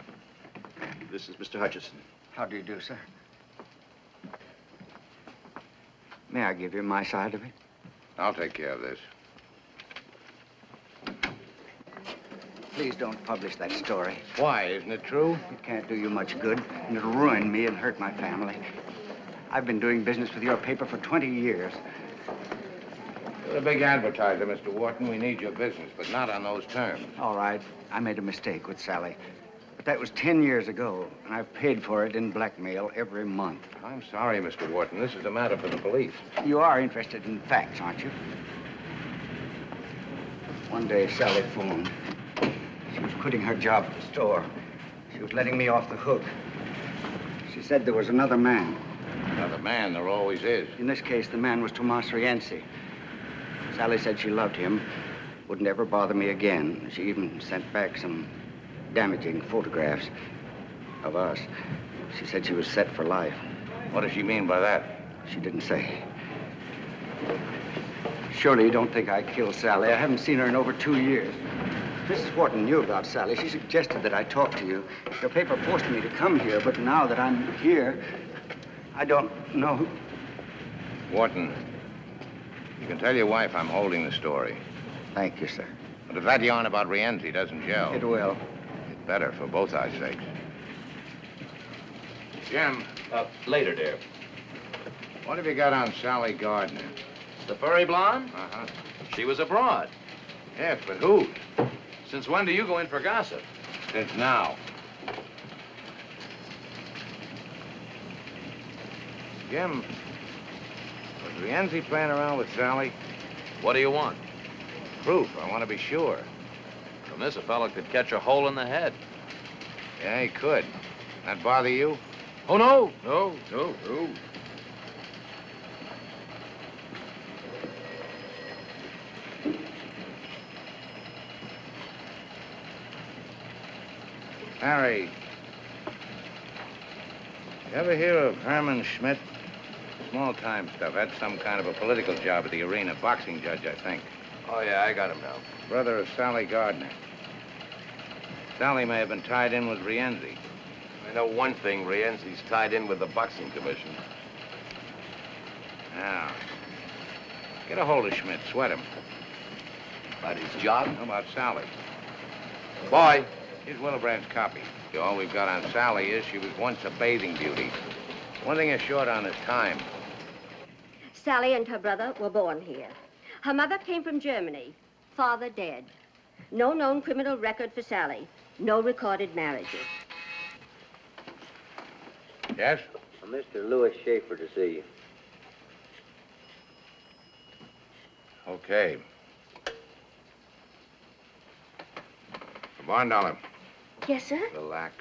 this is Mr. Hutcheson. How do you do, sir? May I give you my side of it? I'll take care of this. Please don't publish that story. Why? Isn't it true? It can't do you much good, and it'll ruin me and hurt my family. I've been doing business with your paper for 20 years. You're a big advertiser, Mr. Wharton. We need your business, but not on those terms. All right, I made a mistake with Sally. But that was 10 years ago, and I've paid for it in blackmail every month. I'm sorry, Mr. Wharton. This is a matter for the police. You are interested in facts, aren't you? One day, Sally phoned. She was quitting her job at the store. She was letting me off the hook. She said there was another man. Another man? There always is. In this case, the man was Tomas Rienzi. Sally said she loved him, would never bother me again. She even sent back some damaging photographs of us. She said she was set for life. What does she mean by that? She didn't say. Surely you don't think I killed Sally. I haven't seen her in over 2 years. Mrs. Wharton knew about Sally. She suggested that I talk to you. Your paper forced me to come here, but now that I'm here, I don't know who... Wharton, you can tell your wife I'm holding the story. Thank you, sir. But if that yarn about Rienzi doesn't gel... It will. It better, for both our sakes. Jim. Later, dear. What have you got on Sally Gardner? The furry blonde? Uh-huh. She was abroad. Yes, but who? Since when do you go in for gossip? Since now. Jim, was Rienzi playing around with Sally? What do you want? Proof. I want to be sure. From this, a fellow could catch a hole in the head. Yeah, he could. That bother you? Oh, no. No. Harry, you ever hear of Herman Schmidt? Small-time stuff. Had some kind of a political job at the arena. Boxing judge, I think. Oh, yeah, I got him now. Brother of Sally Gardner. Sally may have been tied in with Rienzi. I know one thing. Rienzi's tied in with the boxing commission. Now, get a hold of Schmidt. Sweat him. About his job? How about Sally? Boy. Here's Willebrand's copy. All we've got on Sally is she was once a bathing beauty. One thing is short on is time. Sally and her brother were born here. Her mother came from Germany. Father dead. No known criminal record for Sally. No recorded marriages. Yes? Mr. Louis Schaefer to see you. Okay. Barn Dollar. Yes, sir? Relax.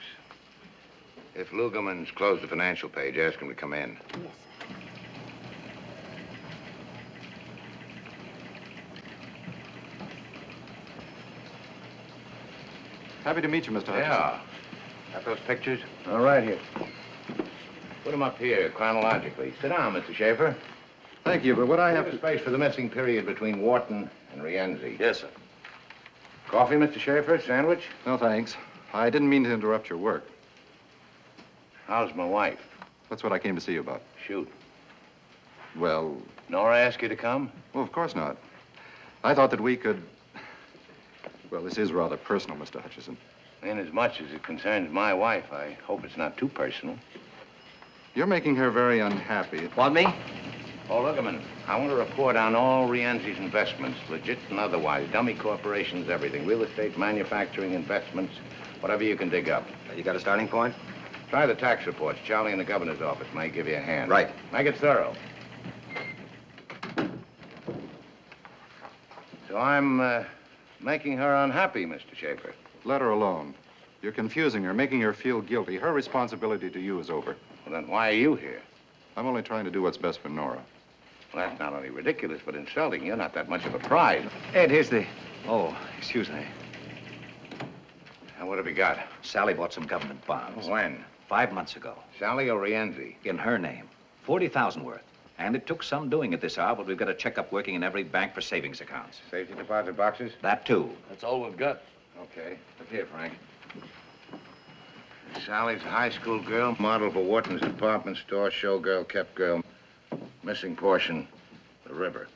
If Lugerman's closed the financial page, ask him to come in. Yes, sir. Happy to meet you, Mr. Hutcheson. Yeah. Got those pictures? All right, here. Put them up here, chronologically. Sit down, Mr. Schaefer. Thank you, but what I have Leave a space for the missing period between Wharton and Rienzi. Yes, sir. Coffee, Mr. Schaefer? Sandwich? No, thanks. I didn't mean to interrupt your work. How's my wife? That's what I came to see you about. Shoot. Well... Nora asked you to come? Well, of course not. I thought that we could... Well, this is rather personal, Mr. Hutcheson. Inasmuch as it concerns my wife, I hope it's not too personal. You're making her very unhappy. Want me? Oh, Lugerman, I want a report on all Rienzi's investments, legit and otherwise. Dummy corporations, everything. Real estate, manufacturing, investments, whatever you can dig up. You got a starting point? Try the tax reports. Charlie in the governor's office may give you a hand. Right. Make it thorough. So I'm making her unhappy, Mr. Schaefer. Let her alone. You're confusing her, making her feel guilty. Her responsibility to you is over. Well, then why are you here? I'm only trying to do what's best for Nora. Well, that's not only ridiculous, but insulting. You're not that much of a prize. Ed, here's the... Oh, excuse me. And what have you got? Sally bought some government bonds. When? 5 months ago. Sally or Rienzi? In her name. 40,000 worth. And it took some doing at this hour, but we've got a checkup working in every bank for savings accounts. Safety deposit boxes? That, too. That's all we've got. Okay. Look here, Frank. Sally's a high school girl, model for Wharton's department store, showgirl, kept girl. Missing portion, the river.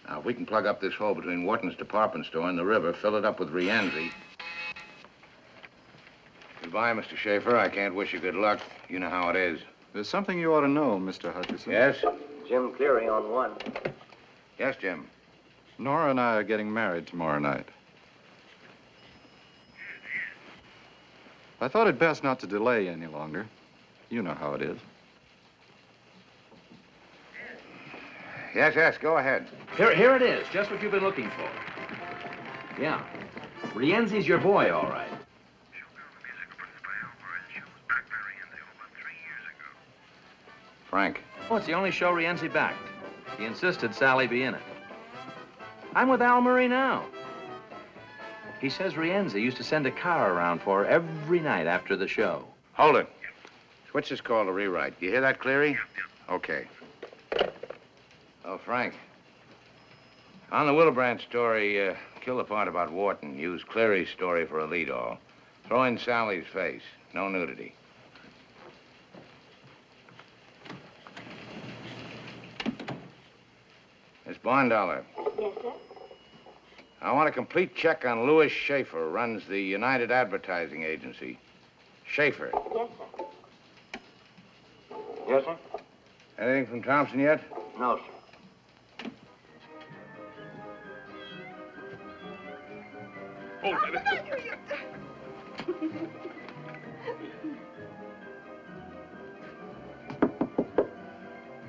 Now, if we can plug up this hole between Wharton's department store and the river, fill it up with Rienzi. Goodbye, Mr. Schaefer. I can't wish you good luck. You know how it is. There's something you ought to know, Mr. Hutcheson. Yes? Jim Cleary on one. Yes, Jim. Nora and I are getting married tomorrow night. I thought it best not to delay any longer. You know how it is. Yes, go ahead. Here it is, just what you've been looking for. Yeah. Rienzi's your boy, all right. Frank. Oh, it's the only show Rienzi backed. He insisted Sally be in it. I'm with Al Murray now. He says Rienzi used to send a car around for her every night after the show. Hold it. Switch this call to rewrite. You hear that, Cleary? Okay. Oh, Frank. On the Willebrand story, kill the part about Wharton. Use Cleary's story for a lead-all. Throw in Sally's face. No nudity. Miss Bondollar. Yes, sir? I want a complete check on Louis Schaefer, runs the United Advertising Agency. Schaefer. Yes, sir. Yes, sir? Anything from Thompson yet? No, sir. Hold it.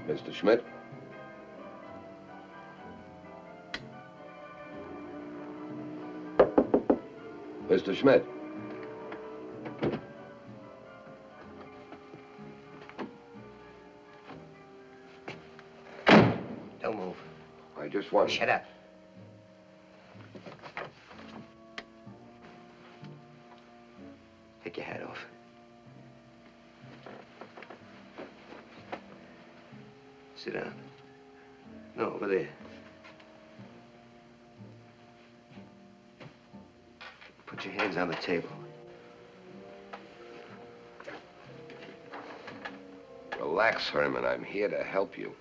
Mr. Schmidt? Mr. Schmidt? Don't move. I just want... Shut up. Take your hat off. Sit down. No, over there. Put your hands on the table. Relax, Herman. I'm here to help you.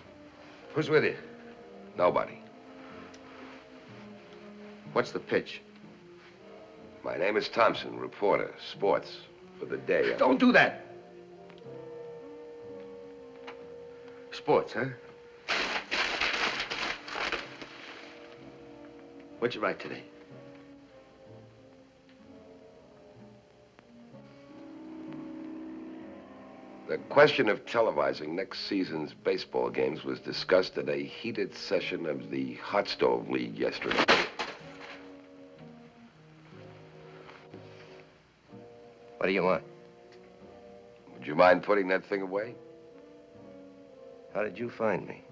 Who's with you? Nobody. What's the pitch? My name is Thompson, reporter, sports, for the day. Don't do that. Sports, huh? What'd you write today? The question of televising next season's baseball games was discussed at a heated session of the Hot Stove League yesterday. What do you want? Would you mind putting that thing away? How did you find me?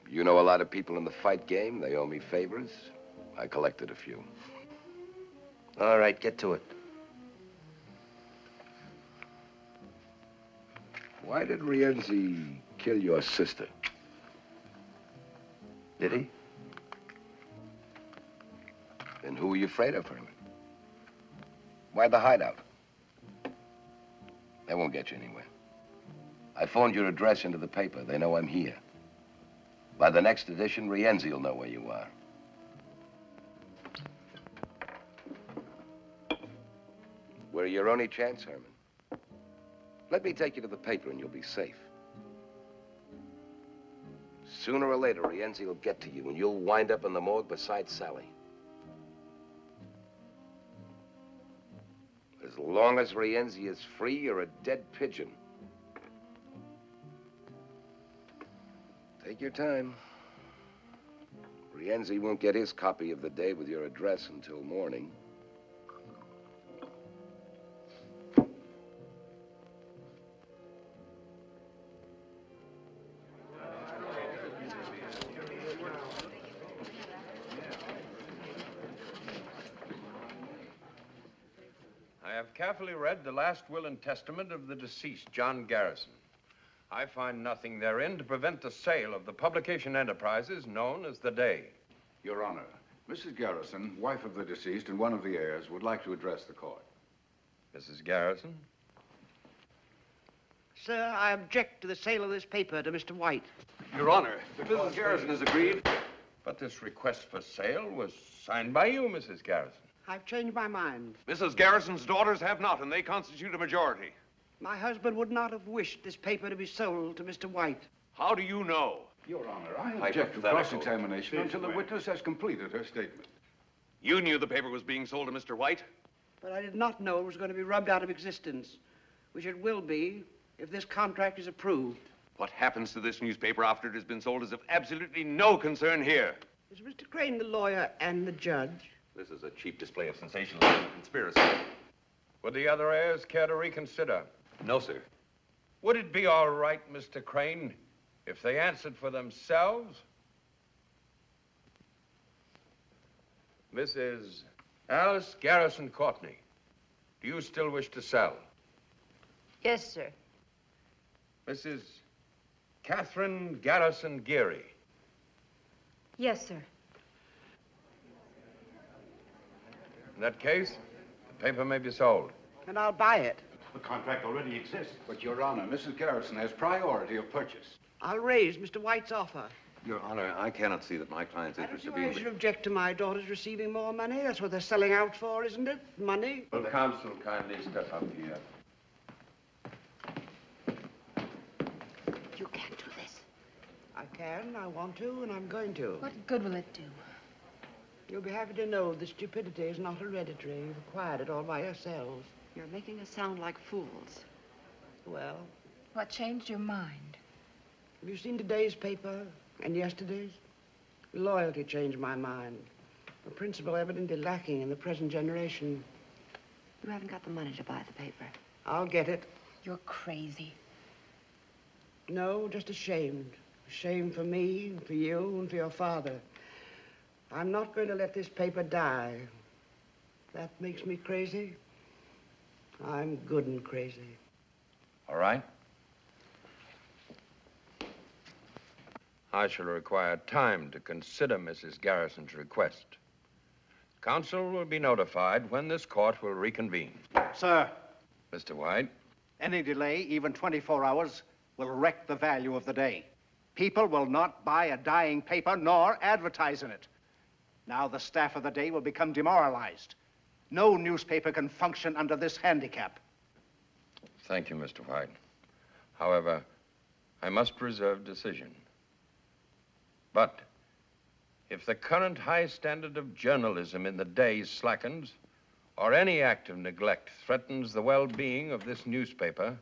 You know a lot of people in the fight game. They owe me favors. I collected a few. All right, get to it. Why did Rienzi kill your sister? Did he? Then who are you afraid of, Herman? Why the hideout? They won't get you anywhere. I phoned your address into the paper. They know I'm here. By the next edition, Rienzi will know where you are. We're your only chance, Herman. Let me take you to the paper and you'll be safe. Sooner or later, Rienzi will get to you and you'll wind up in the morgue beside Sally. As long as Rienzi is free, you're a dead pigeon. Take your time. Rienzi won't get his copy of the day with your address until morning. I have carefully read the last will and testament of the deceased, John Garrison. I find nothing therein to prevent the sale of the publication enterprises known as The Day. Your Honor, Mrs. Garrison, wife of the deceased and one of the heirs, would like to address the court. Mrs. Garrison? Sir, I object to the sale of this paper to Mr. White. Your Honor, Mrs. Garrison has agreed. But this request for sale was signed by you, Mrs. Garrison. I've changed my mind. Mrs. Garrison's daughters have not, and they constitute a majority. My husband would not have wished this paper to be sold to Mr. White. How do you know? Your Honor, I object to cross-examination until the witness has completed her statement. You knew the paper was being sold to Mr. White? But I did not know it was going to be rubbed out of existence, which it will be if this contract is approved. What happens to this newspaper after it has been sold is of absolutely no concern here. Is Mr. Crane the lawyer and the judge? This is a cheap display of sensationalism and conspiracy. Would the other heirs care to reconsider? No, sir. Would it be all right, Mr. Crane, if they answered for themselves? Mrs. Alice Garrison Courtney, do you still wish to sell? Yes, sir. Mrs. Catherine Garrison Geary. Yes, sir. In that case, the paper may be sold. And I'll buy it. The contract already exists. But, Your Honor, Mrs. Garrison has priority of purchase. I'll raise Mr. White's offer. Your Honor, I cannot see that my client's interests are being... I should object to my daughters receiving more money. That's what they're selling out for, isn't it? Money. Will the counsel kindly step up here? You can't do this. I can, I want to, and I'm going to. What good will it do? You'll be happy to know that stupidity is not hereditary. You've acquired it all by yourselves. You're making us sound like fools. Well, What changed your mind? have you seen today's paper and yesterday's? Loyalty changed my mind. A principle evidently lacking in the present generation. You haven't got the money to buy the paper. I'll get it. You're crazy. No, just ashamed. Ashamed for me, and for you, and for your father. I'm not going to let this paper die. That makes me crazy. I'm good and crazy. All right. I shall require time to consider Mrs. Garrison's request. Counsel will be notified when this court will reconvene. Sir. Mr. White? Any delay, even 24 hours, will wreck the value of the day. People will not buy a dying paper nor advertise in it. Now the staff of the day will become demoralized. No newspaper can function under this handicap. Thank you, Mr. White. However, I must reserve decision. But if the current high standard of journalism in the day slackens, or any act of neglect threatens the well-being of this newspaper,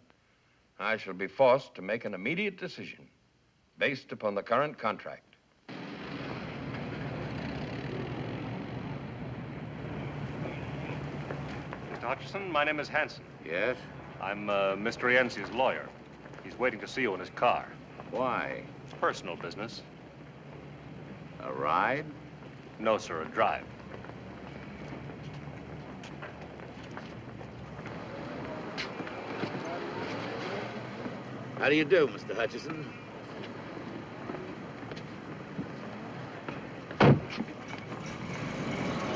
I shall be forced to make an immediate decision based upon the current contract. Mr. Hutcheson, my name is Hanson. Yes? I'm Mr. Rienzi's lawyer. He's waiting to see you in his car. Why? It's personal business. A ride? No, sir, a drive. How do you do, Mr. Hutcheson?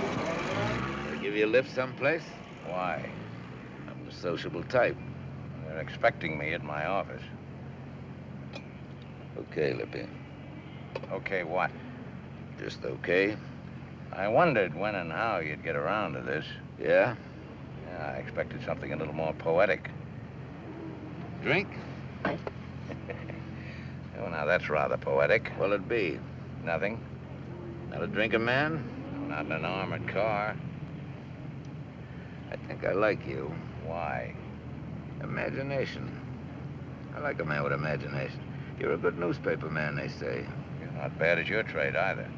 I give you a lift someplace? Why? I'm the sociable type. They're expecting me at my office. Okay, Lippy. Okay, what? Just okay. I wondered when and how you'd get around to this. Yeah? Yeah, I expected something a little more poetic. Drink? Oh, now that's rather poetic. What'll it be? Nothing. Not a drinking man? Not in an armored car. I think I like you. Why? Imagination. I like a man with imagination. You're a good newspaper man, they say. You're not bad at your trade, either.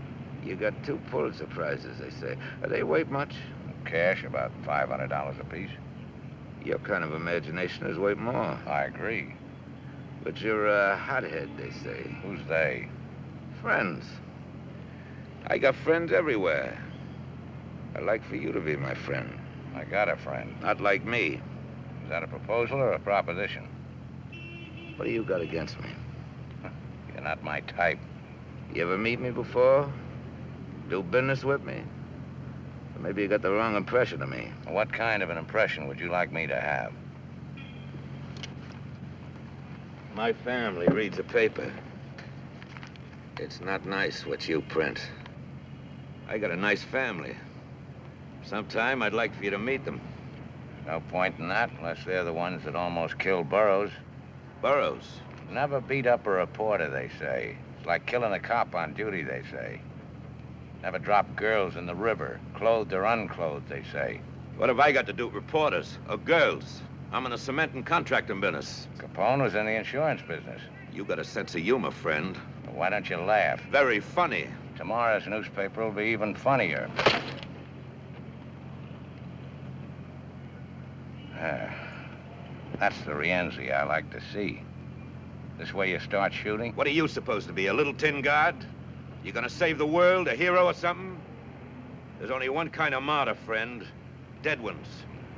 You got 2 Pulitzer Prizes, they say. They weight much? Cash, about $500 apiece. Your kind of imagination is worth more. I agree. But you're a hothead, they say. Who's they? Friends. I got friends everywhere. I'd like for you to be my friend. I got a friend. Not like me. Is that a proposal or a proposition? What do you got against me? You're not my type. You ever meet me before? Do business with me? Or maybe you got the wrong impression of me. What kind of an impression would you like me to have? My family reads the paper. It's not nice what you print. I got a nice family. Sometime I'd like for you to meet them. No point in that unless they're the ones that almost killed Burroughs. Burroughs? Never beat up a reporter, they say. It's like killing a cop on duty, they say. Never drop girls in the river, clothed or unclothed, they say. What have I got to do with reporters or girls? I'm in the cement and contracting business. Capone was in the insurance business. You got a sense of humor, friend. Well, why don't you laugh? Very funny. Tomorrow's newspaper will be even funnier. That's the Rienzi I like to see. This way you start shooting? What are you supposed to be, a little tin guard? You gonna save the world, a hero or something? There's only one kind of martyr, friend. Dead ones.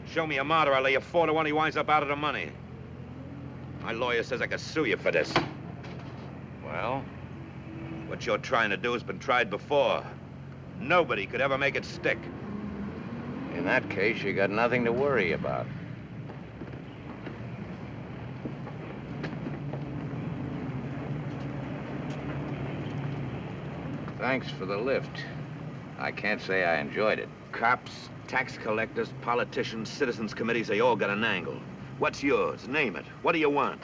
Show me a martyr, I'll lay you 4 to 1 he winds up out of the money. My lawyer says I can sue you for this. Well? What you're trying to do has been tried before. Nobody could ever make it stick. In that case, you got nothing to worry about. Thanks for the lift. I can't say I enjoyed it. Cops, tax collectors, politicians, citizens committees, they all got an angle. What's yours? Name it. What do you want?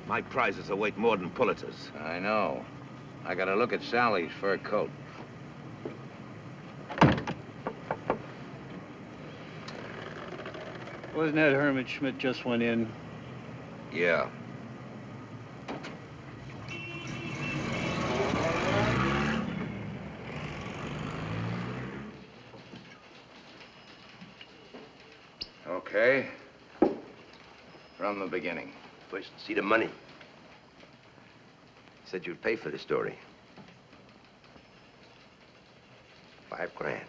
My prizes are worth more than Pulitzers. I know. I gotta look at Sally's fur coat. Wasn't that Herman Schmidt just went in? Yeah. Okay. From the beginning. First, see the money. Said you'd pay for the story. $5,000.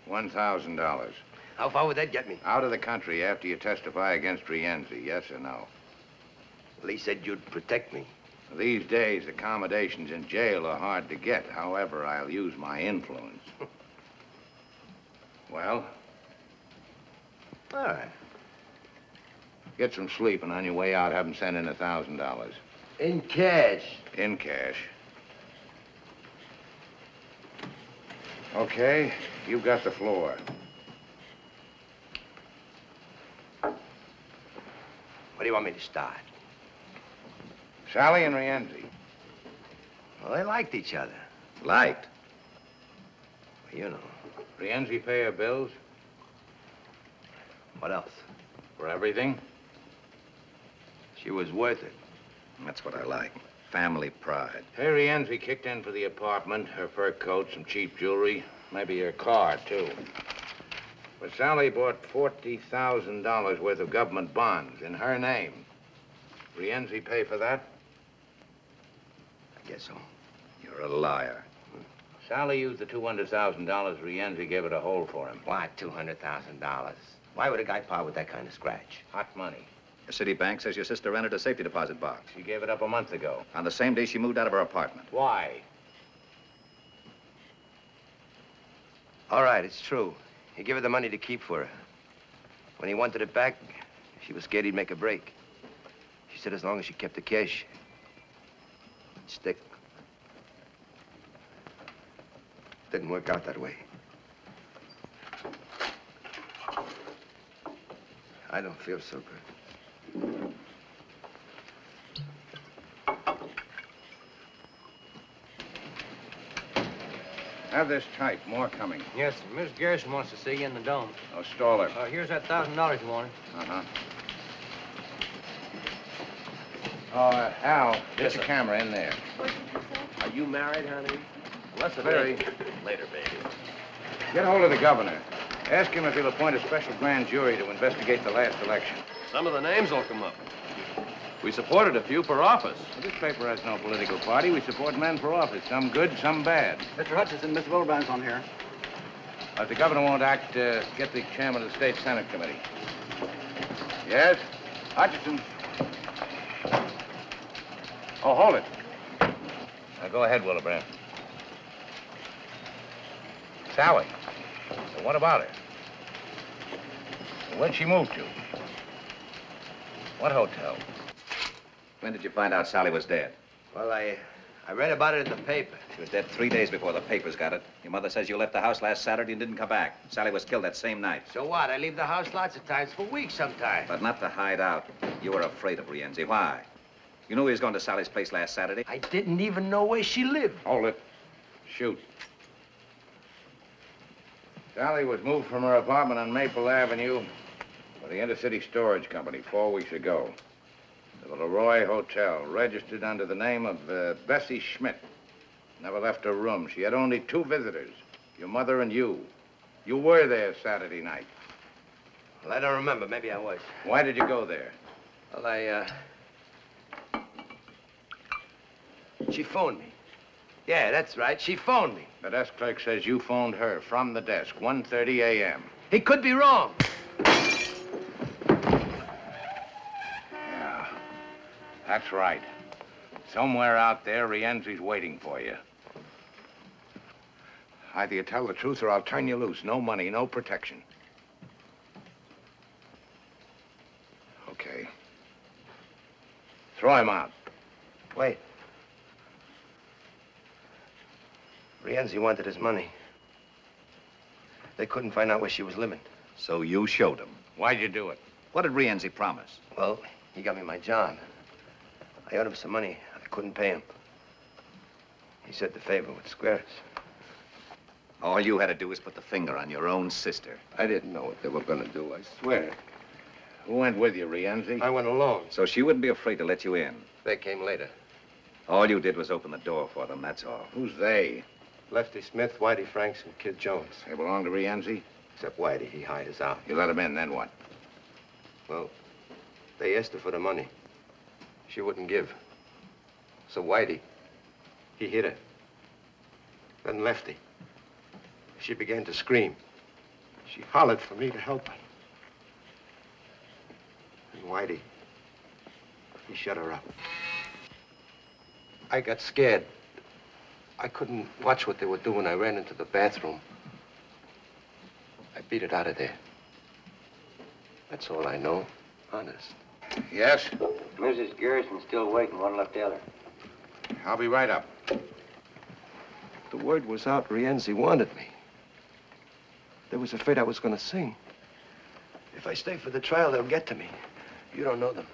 $1,000. How far would that get me? Out of the country after you testify against Rienzi, yes or no? Well, he said you'd protect me. These days, accommodations in jail are hard to get. However, I'll use my influence. Well? All right. Get some sleep, and on your way out, have him send in $1,000. In cash? In cash. Okay, you've got the floor. Where do you want me to start? Sally and Rienzi. Well, they liked each other. Liked? Well, you know. Rienzi pay her bills? What else? For everything? She was worth it. That's what I like. Family pride. Hey, Rienzi kicked in for the apartment, her fur coat, some cheap jewelry, maybe her car, too. But Sally bought $40,000 worth of government bonds in her name. Rienzi pay for that? I guess so. You're a liar. Sally used the $200,000 Rienzi gave her to hold for him. Why $200,000? Why would a guy part with that kind of scratch? Hot money. The city bank says your sister rented a safety deposit box. She gave it up a month ago. On the same day she moved out of her apartment. Why? All right, it's true. He gave her the money to keep for her. When he wanted it back, she was scared he'd make a break. She said as long as she kept the cash, it'd stick. Didn't work out that way. I don't feel so good. Have this tight. More coming. Yes, sir. Miss Garrison wants to see you in the dome. Oh, stall her. Here's that $1,000 you wanted. Uh-huh. Al, get the camera in there. Are you married, honey? Less very. Later, baby. Get hold of the governor. Ask him if he'll appoint a special grand jury to investigate the last election. Some of the names will come up. We supported a few for office. Well, this paper has no political party. We support men for office. Some good, some bad. Mr. Hutcheson, Mr. Wilbrand's on here. If the governor won't act, get the chairman of the State Senate Committee. Yes? Hutcheson. Oh, hold it. Now, go ahead, Wilbrand. Sally. Well, what about her? Where'd she move to? What hotel? When did you find out Sally was dead? Well, I read about it in the paper. She was dead 3 days before the papers got it. Your mother says you left the house last Saturday and didn't come back. Sally was killed that same night. So what? I leave the house lots of times, for weeks sometimes. But not to hide out. You were afraid of Rienzi. Why? You knew he was going to Sally's place last Saturday. I didn't even know where she lived. Hold it. Shoot. Sally was moved from her apartment on Maple Avenue by the Intercity Storage Company 4 weeks ago. The Leroy Hotel, registered under the name of Bessie Schmidt. Never left her room. She had only 2 visitors, your mother and you. You were there Saturday night. Well, I don't remember. Maybe I was. Why did you go there? Well, she phoned me. Yeah, that's right. She phoned me. The desk clerk says you phoned her from the desk, 1:30 a.m. He could be wrong. Yeah, that's right. Somewhere out there, Rienzi's waiting for you. Either you tell the truth or I'll turn you loose. No money, no protection. Okay. Throw him out. Wait. Rienzi wanted his money. They couldn't find out where she was living. So you showed him. Why'd you do it? What did Rienzi promise? Well, he got me my job. I owed him some money. I couldn't pay him. He said the favor would square us. All you had to do was put the finger on your own sister. I didn't know what they were going to do, I swear. Who went with you, Rienzi? I went alone. So she wouldn't be afraid to let you in. They came later. All you did was open the door for them, that's all. Who's they? Lefty Smith, Whitey Franks, and Kid Jones. They belong to Rienzi? Except Whitey, he hired us out. You let him in, then what? Well, they asked her for the money. She wouldn't give. So Whitey, he hit her. Then Lefty. She began to scream. She hollered for me to help her. And Whitey, he shut her up. I got scared. I couldn't watch what they were doing. I ran into the bathroom. I beat it out of there. That's all I know, honest. Yes? Mrs. Garrison's still waiting. One left the other. I'll be right up. The word was out Rienzi wanted me. They was afraid I was going to sing. If I stay for the trial, they'll get to me. You don't know them.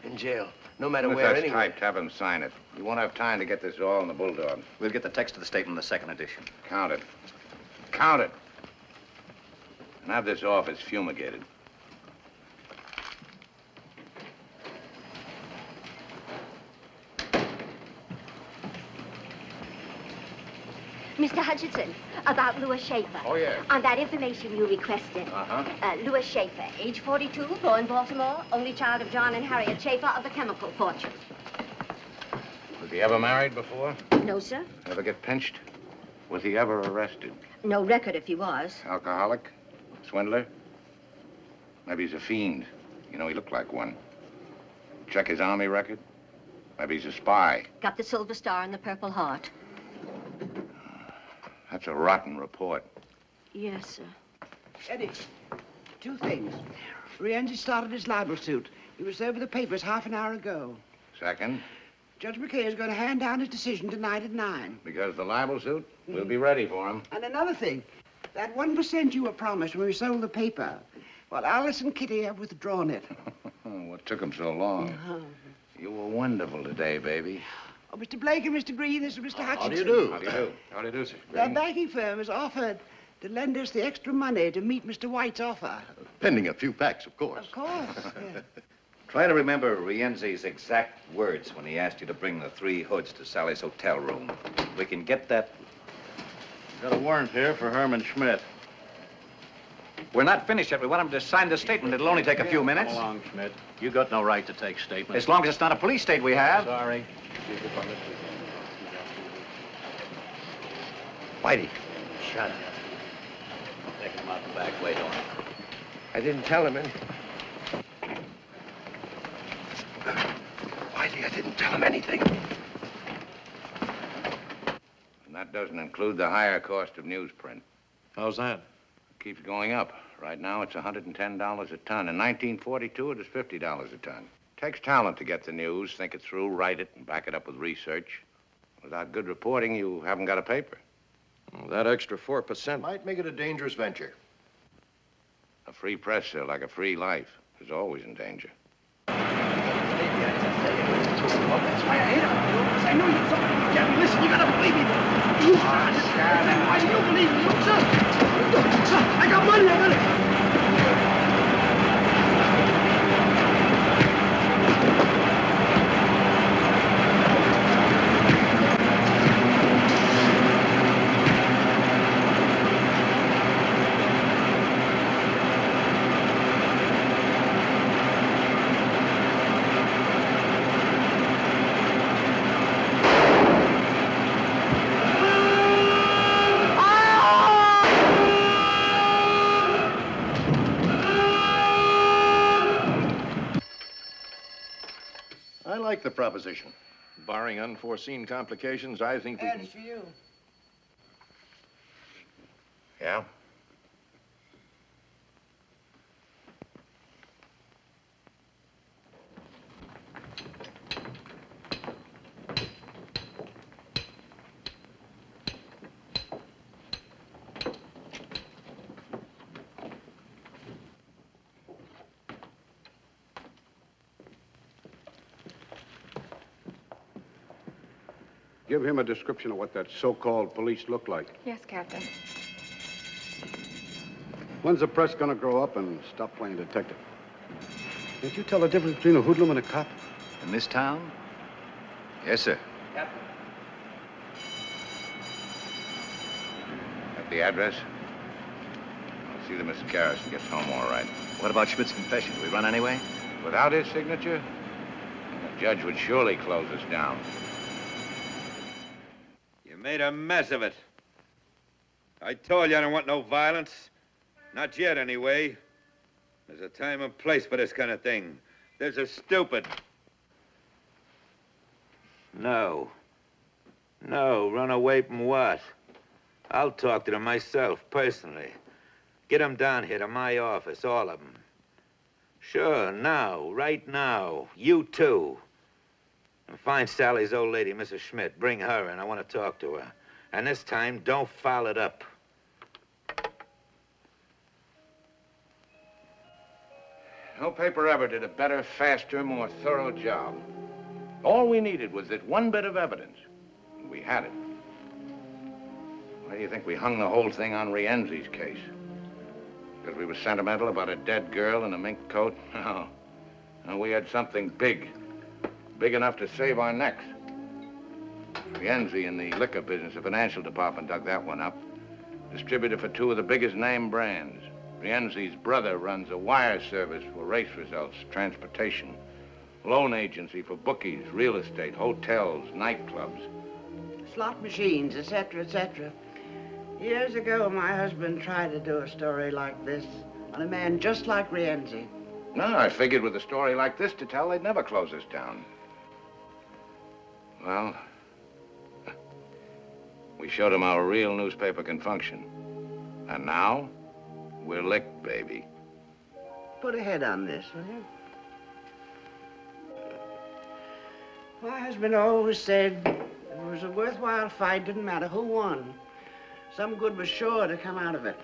In jail. No matter where, That's anyway. typed, have him sign it. You won't have time to get this all in the Bulldog. We'll get the text of the statement in the second edition. Count it. Count it. And have this office fumigated. Mr. Hutcheson, about Louis Schaefer. Oh, yes. On that information you requested. Louis Schaefer, age 42, born Baltimore, only child of John and Harriet Schaefer of the chemical fortune. Was he ever married before? No, sir. Ever get pinched? Was he ever arrested? No record if he was. Alcoholic? Swindler? Maybe he's a fiend. You know, he looked like one. Check his army record? Maybe he's a spy. Got the Silver Star and the Purple Heart. That's a rotten report. Yes, sir. Eddie, 2 things. Rienzi started his libel suit. He was there with the papers half an hour ago. Second, Judge McKay is going to hand down his decision tonight at 9. because the libel suit, we'll be ready for him. And another thing, that 1% you were promised when we sold the paper, well, Alice and Kitty have withdrawn it. What took him so long? You were wonderful today, baby. Oh, Mr. Blake and Mr. Green, this is Mr. Hutcheson. How do you do? How do you do? How do you do, sir? Their banking firm has offered to lend us the extra money to meet Mr. White's offer. Pending a few facts, of course. Of course, yeah. Try to remember Rienzi's exact words when he asked you to bring the 3 hoods to Sally's hotel room. We can get that. Got a warrant here for Herman Schmidt. We're not finished yet. We want him to sign the statement. It'll only take a few minutes. Come along, Schmidt. You got no right to take statements. As long as it's not a police state we have. Sorry. Whitey. Shut up. Take him out the back way, don't you? I didn't tell him anything. Whitey, I didn't tell him anything. And that doesn't include the higher cost of newsprint. How's that? It keeps going up. Right now, it's $110 a ton. In 1942, it was $50 a ton. Takes talent to get the news, think it through, write it, and back it up with research. Without good reporting, you haven't got a paper. Well, that extra 4% Might make it a dangerous venture. A free press, sir, like a free life, is always in danger. That's why I hate him. Because I know you're somebody who can't listen. You gotta believe me. You are scared. Why do you believe me? Look, sir. Sir, I got money. I got it. I like the proposition. Barring unforeseen complications, I think we can... That's for you. Yeah? Give him a description of what that so-called police look like. Yes, Captain. When's the press gonna grow up and stop playing detective? Can't you tell the difference between a hoodlum and a cop? In this town? Yes, sir. Captain. Got the address? I'll see that Mr. Garrison gets home all right. What about Schmidt's confession? Do we run anyway? Without his signature, the judge would surely close us down. You made a mess of it. I told you I don't want no violence. Not yet, anyway. There's a time and place for this kind of thing. There's a stupid. No. No, run away from what? I'll talk to them myself, personally. Get them down here to my office, all of them. Sure, now, right now. You too. And find Sally's old lady, Mrs. Schmidt. Bring her in. I want to talk to her. And this time, don't foul it up. No paper ever did a better, faster, more thorough job. All we needed was that one bit of evidence. And we had it. Why do you think we hung the whole thing on Rienzi's case? Because we were sentimental about a dead girl in a mink coat? No. No, we had something big. Big enough to save our necks. Rienzi in the liquor business, the financial department dug that one up. Distributor for two of the biggest name brands. Rienzi's brother runs a wire service for race results, transportation, loan agency for bookies, real estate, hotels, nightclubs. Slot machines, etc., etc. Years ago, my husband tried to do a story like this on a man just like Rienzi. No, I figured with a story like this to tell, they'd never close us down. Well, we showed them how a real newspaper can function. And now, we're licked, baby. Put a head on this, will you? My husband always said it was a worthwhile fight, didn't matter who won. Some good was sure to come out of it.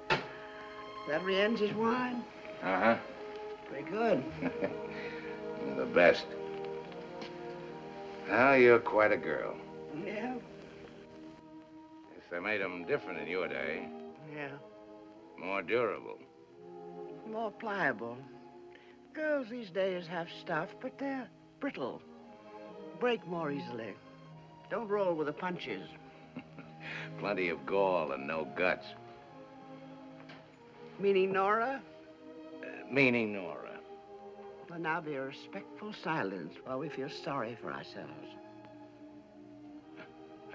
That Rienzi's wine? Uh-huh. Pretty good. You're the best. Well, you're quite a girl. Yeah? Guess they made them different in your day. Yeah. More durable. More pliable. Girls these days have stuff, but they're brittle. Break more easily. Don't roll with the punches. Plenty of gall and no guts. Meaning Nora? Meaning Nora. Will now be a respectful silence while we feel sorry for ourselves.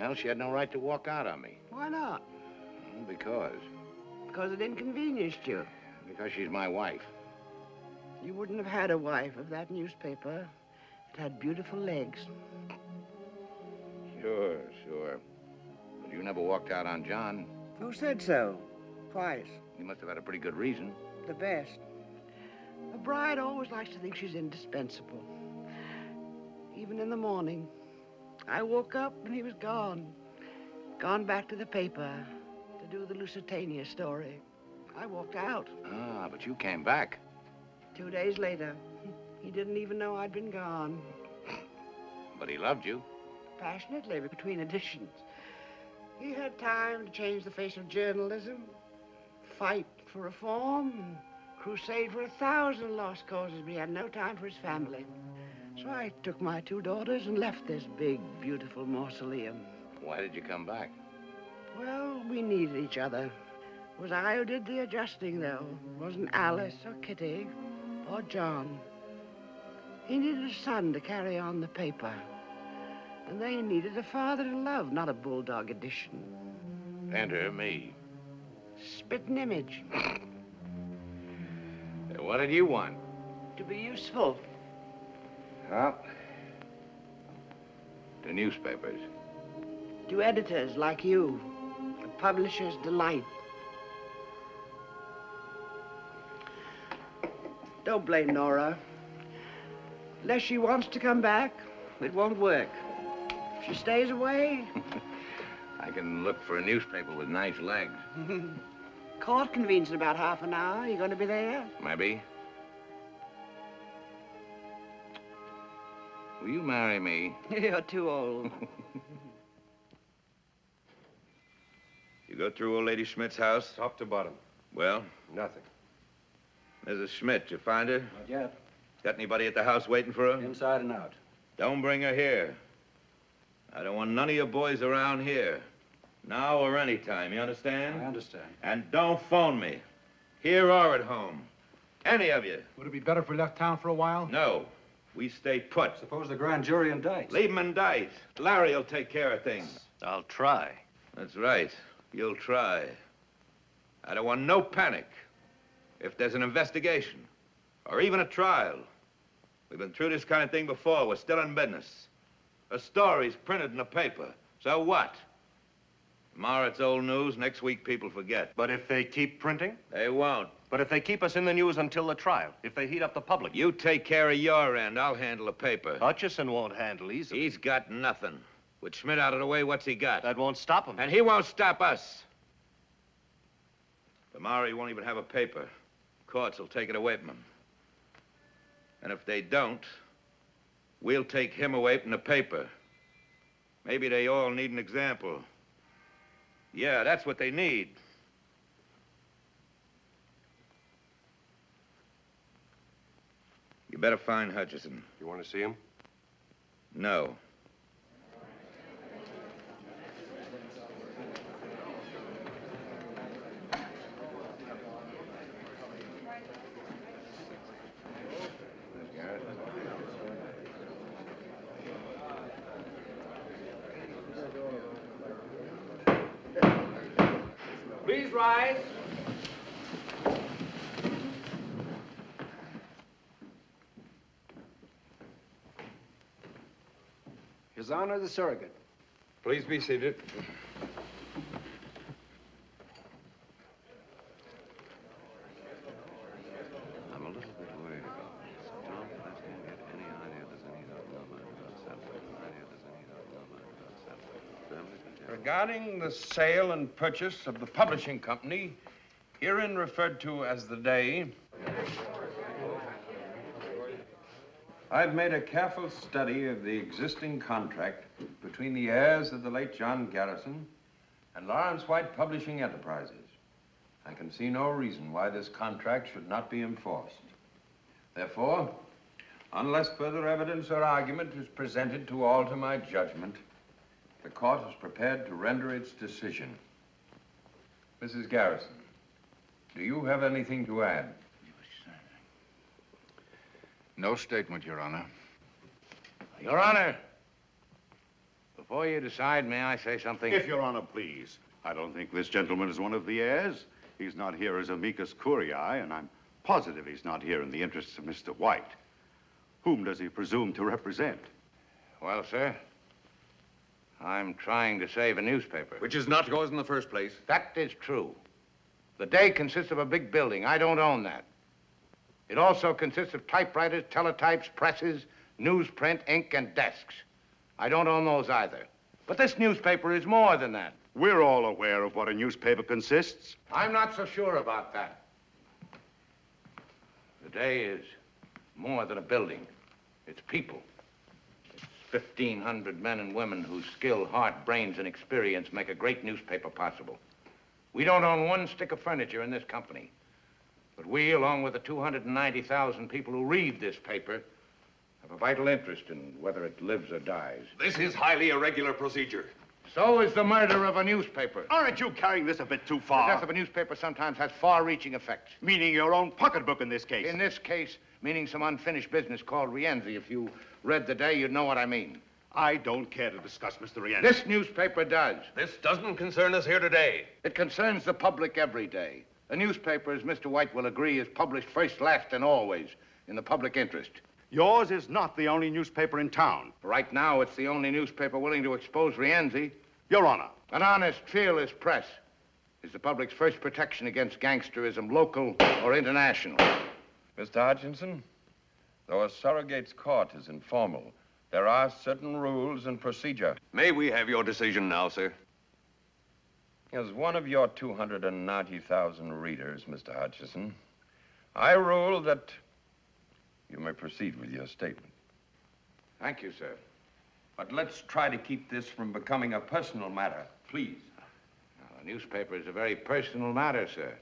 Well, she had no right to walk out on me. Why not? Because. Because it inconvenienced you. Because she's my wife. You wouldn't have had a wife if that newspaper had beautiful legs. Sure, sure. But you never walked out on John. Who said so? Twice. You must have had a pretty good reason. The best. A bride always likes to think she's indispensable. Even in the morning. I woke up and he was gone. Gone back to the paper to do the Lusitania story. I walked out. Ah, but you came back. 2 days later. He didn't even know I'd been gone. But he loved you. Passionately, between editions. He had time to change the face of journalism, fight for reform, and crusade for 1,000 lost causes, but he had no time for his family. So I took my 2 daughters and left this big, beautiful mausoleum. Why did you come back? Well, we needed each other. It was I who did the adjusting, though. It wasn't Alice or Kitty or John. He needed a son to carry on the paper. And they needed a father to love, not a bulldog edition. Enter me. Spit an image. What did you want? To be useful. Well, to newspapers. To editors like you. A publisher's delight. Don't blame Nora. Unless she wants to come back, it won't work. If she stays away... I can look for a newspaper with nice legs. Court convenes in about half an hour. You going to be there? Maybe. Will you marry me? You're too old. You go through old lady Schmidt's house? Top to bottom. Well? Nothing. Mrs. Schmidt, you find her? Not yet. Got anybody at the house waiting for her? Inside and out. Don't bring her here. I don't want none of your boys around here. Now or any time, you understand? I understand. And don't phone me. Here or at home. Any of you. Would it be better if we left town for a while? No. We stay put. Suppose the grand jury indicts. Leave them indict. Larry will take care of things. I'll try. That's right. You'll try. I don't want no panic. If there's an investigation, or even a trial. We've been through this kind of thing before. We're still in business. A story's printed in the paper. So what? Tomorrow it's old news. Next week people forget. But if they keep printing? They won't. But if they keep us in the news until the trial, if they heat up the public? You take care of your end. I'll handle the paper. Hutcheson won't handle easily. He's got nothing. With Schmidt out of the way, what's he got? That won't stop him. And he won't stop us. Tomorrow he won't even have a paper. Courts will take it away from him. And if they don't, we'll take him away from the paper. Maybe they all need an example. Yeah, that's what they need. You better find Hutcheson. You want to see him? No. Please rise. His Honor, the surrogate. Please be seated. I'm a little bit worried about this. John, I can't get any idea there's any number about satellite. Regarding the sale and purchase of the publishing company, herein referred to as the Day, I've made a careful study of the existing contract between the heirs of the late John Garrison and Lawrence White Publishing Enterprises. I can see no reason why this contract should not be enforced. Therefore, unless further evidence or argument is presented to alter my judgment, the court is prepared to render its decision. Mrs. Garrison, do you have anything to add? No statement, Your Honor. Your Honor, before you decide, may I say something? If Your Honor, please. I don't think this gentleman is one of the heirs. He's not here as amicus curiae, and I'm positive he's not here in the interests of Mr. White. Whom does he presume to represent? Well, sir, I'm trying to save a newspaper. Which is not yours in the first place. That is true. The Day consists of a big building. I don't own that. It also consists of typewriters, teletypes, presses, newsprint, ink, and desks. I don't own those either. But this newspaper is more than that. We're all aware of what a newspaper consists. I'm not so sure about that. The day is more than a building. It's people. It's 1,500 men and women whose skill, heart, brains, and experience make a great newspaper possible. We don't own one stick of furniture in this company. But we, along with the 290,000 people who read this paper, have a vital interest in whether it lives or dies. This is highly irregular procedure. So is the murder of a newspaper. Aren't you carrying this a bit too The far? death of a newspaper sometimes has far-reaching effects. Meaning your own pocketbook in this case. In this case, meaning some unfinished business called Rienzi. If you read the day, you'd know what I mean. I don't care to discuss Mr. Rienzi. This newspaper does. This doesn't concern us here today. It concerns the public every day. A newspaper, as Mr. White will agree, is published first, last, and always in the public interest. Yours is not the only newspaper in town. Right now, it's the only newspaper willing to expose Rienzi. Your Honor. An honest, fearless press is the public's first protection against gangsterism, local or international. Mr. Hutcheson, though a surrogate's court is informal, there are certain rules and procedure. May we have your decision now, sir? As one of your 290,000 readers, Mr. Hutcheson, I rule that you may proceed with your statement. Thank you, sir. But let's try to keep this from becoming a personal matter, please. Now, a newspaper is a very personal matter, sir.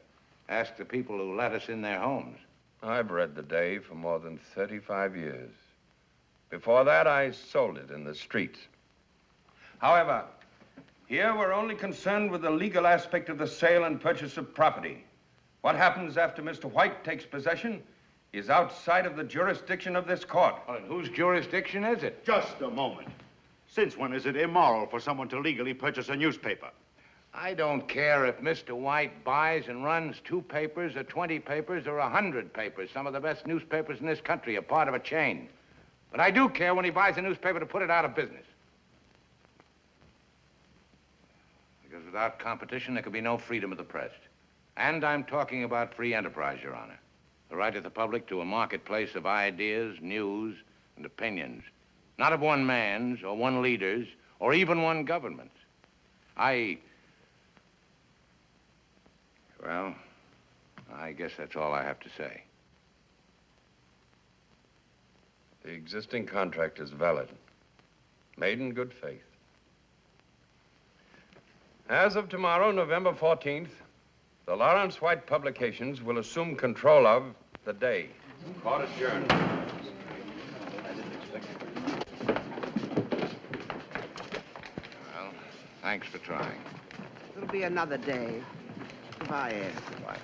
Ask the people who let us in their homes. I've read the day for more than 35 years. Before that, I sold it in the streets. However, here we're only concerned with the legal aspect of the sale and purchase of property. What happens after Mr. White takes possession is outside of the jurisdiction of this court. Well, and whose jurisdiction is it? Just a moment. Since when is it immoral for someone to legally purchase a newspaper? I don't care if Mr. White buys and runs 2 papers or 20 papers or 100 papers. Some of the best newspapers in this country are part of a chain. But I do care when he buys a newspaper to put it out of business. Because without competition, there could be no freedom of the press. And I'm talking about free enterprise, Your Honor. The right of the public to a marketplace of ideas, news, and opinions. Not of one man's, or one leader's, or even one government's. Well, I guess that's all I have to say. The existing contract is valid, made in good faith. As of tomorrow, November 14th, the Lawrence White Publications will assume control of the day. Court adjourned. Well, thanks for trying. It'll be another day. Goodbye, Ed. Goodbye.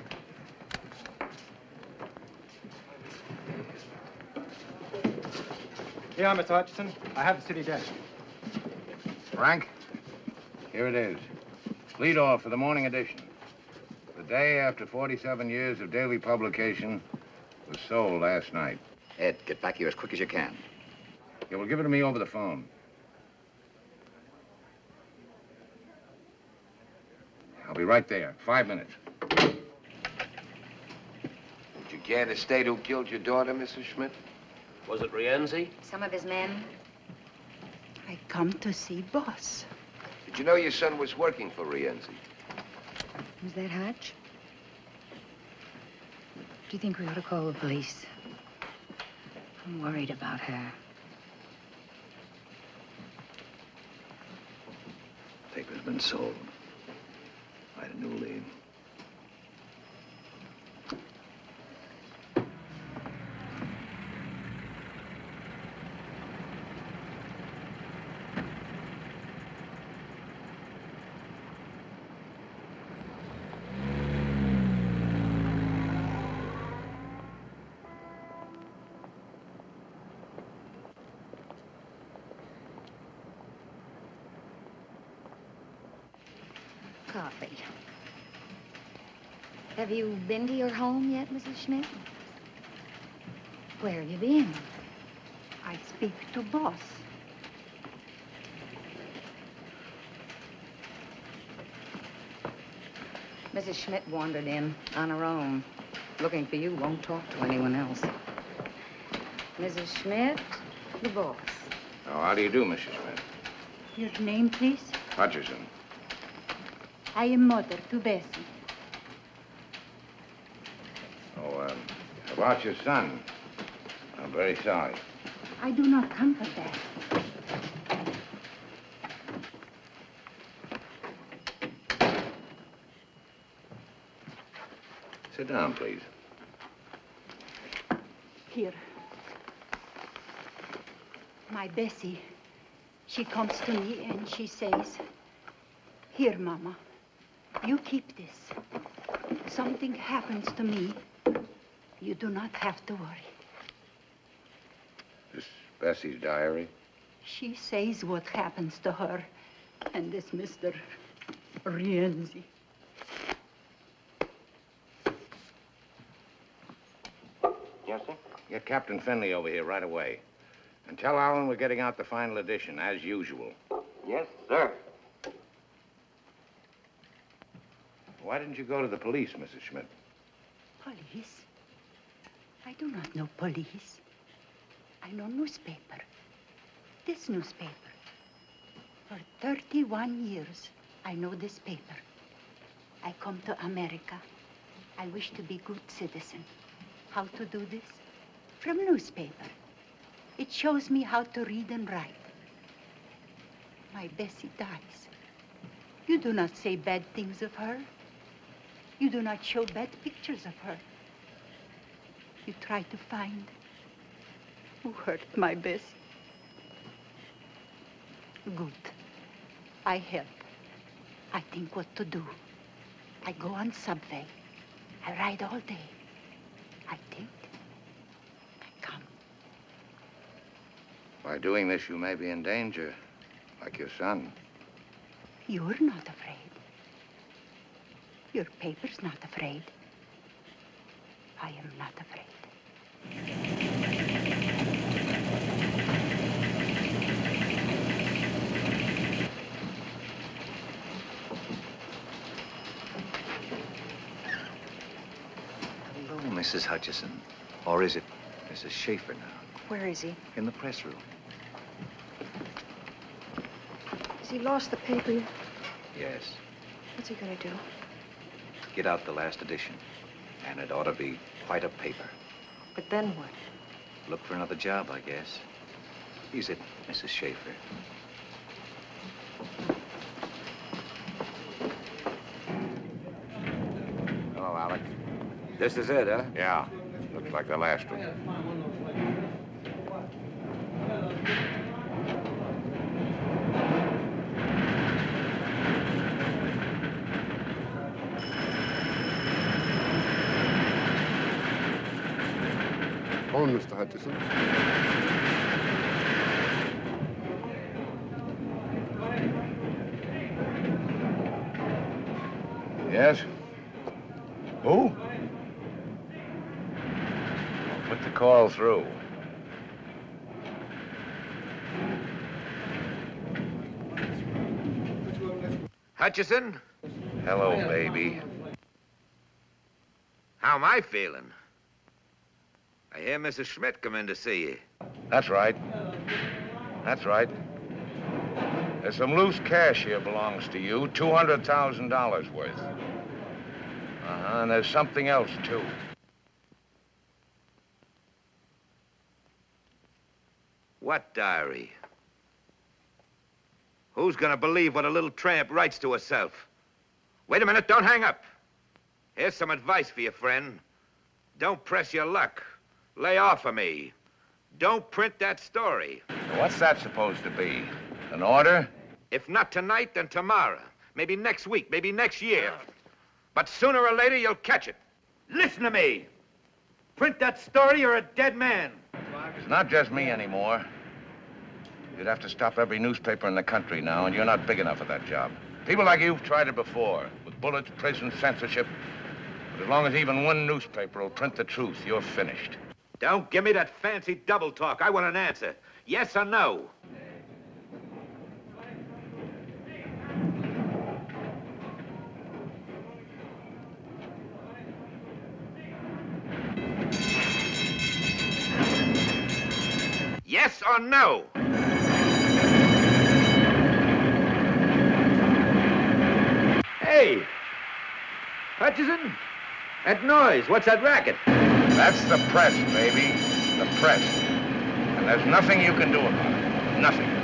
Here, Mr. Hutcheson. I have the city desk. Frank, here it is. Lead off for the morning edition. The day after 47 years of daily publication was sold last night. Ed, get back here as quick as you can. You will give it to me over the phone. I'll be right there. 5 minutes. Would you care to state who killed your daughter, Mrs. Schmidt? Was it Rienzi? Some of his men. I come to see boss. Did you know your son was working for Rienzi? Was that Hutch? Do you think we ought to call the police? I'm worried about her. Paper's been sold. Write a new lead. Coffee. Have you been to your home yet, Mrs. Schmidt? Where have you been? I speak to boss. Mrs. Schmidt wandered in on her own. looking for you won't talk to anyone else. Mrs. Schmidt, the boss. Oh, how do you do, Mrs. Schmidt? Your name, please? Hutcheson. I am mother to Bessie. Oh, about your son. I'm very sorry. I do not comfort that. Sit down, please. Here. My Bessie, she comes to me and she says, "Here, Mama, you keep this. Something happens to me, you do not have to worry." This Bessie's diary? She says what happens to her and this Mr. Rienzi. Yes, sir? Get Captain Finley over here right away. And tell Alan we're getting out the final edition, as usual. Yes, sir. Why didn't you go to the police, Mrs. Schmidt? Police? I do not know police. I know newspaper. This newspaper. For 31 years, I know this paper. I come to America. I wish to be good citizen. How to do this? From newspaper. It shows me how to read and write. My Bessie dies. You do not say bad things of her. You do not show bad pictures of her. You try to find who hurt my Bessie. Good. I help. I think what to do. I go on subway. I ride all day. I think. I come. By doing this, you may be in danger, like your son. You're not afraid. Your paper's not afraid. I am not afraid. Hello, Mrs. Hutcheson. Or is it Mrs. Schaefer now? Where is he? In the press room. Has he lost the paper yet? Yes. What's he gonna do? Get out the last edition. And it ought to be quite a paper. But then what? Look for another job, I guess. Is it, Mrs. Schaefer? Hello, Alec. This is it, huh? Yeah. Looks like the last one. On, Mr. Hutcheson. Yes? Who? Put the call through. Hutcheson? Hello, baby. How am I feeling? I hear Mrs. Schmidt come in to see you. That's right. That's right. There's some loose cash here belongs to you, $200,000 worth. And there's something else, too. What diary? Who's gonna believe what a little tramp writes to herself? Wait a minute, don't hang up. Here's some advice for you, friend. Don't press your luck. Lay off of me. Don't print that story. What's that supposed to be? An order? If not tonight, then tomorrow. Maybe next week, maybe next year. But sooner or later, you'll catch it. Listen to me. Print that story, you're a dead man. It's not just me anymore. You'd have to stop every newspaper in the country now, and you're not big enough for that job. People like you've tried it before, with bullets, prison, censorship. But as long as even one newspaper will print the truth, you're finished. Don't give me that fancy double talk. I want an answer. Yes or no? yes or no? Hey! Hutcheson? That noise, what's that racket? That's the press, baby. The press. And there's nothing you can do about it. Nothing.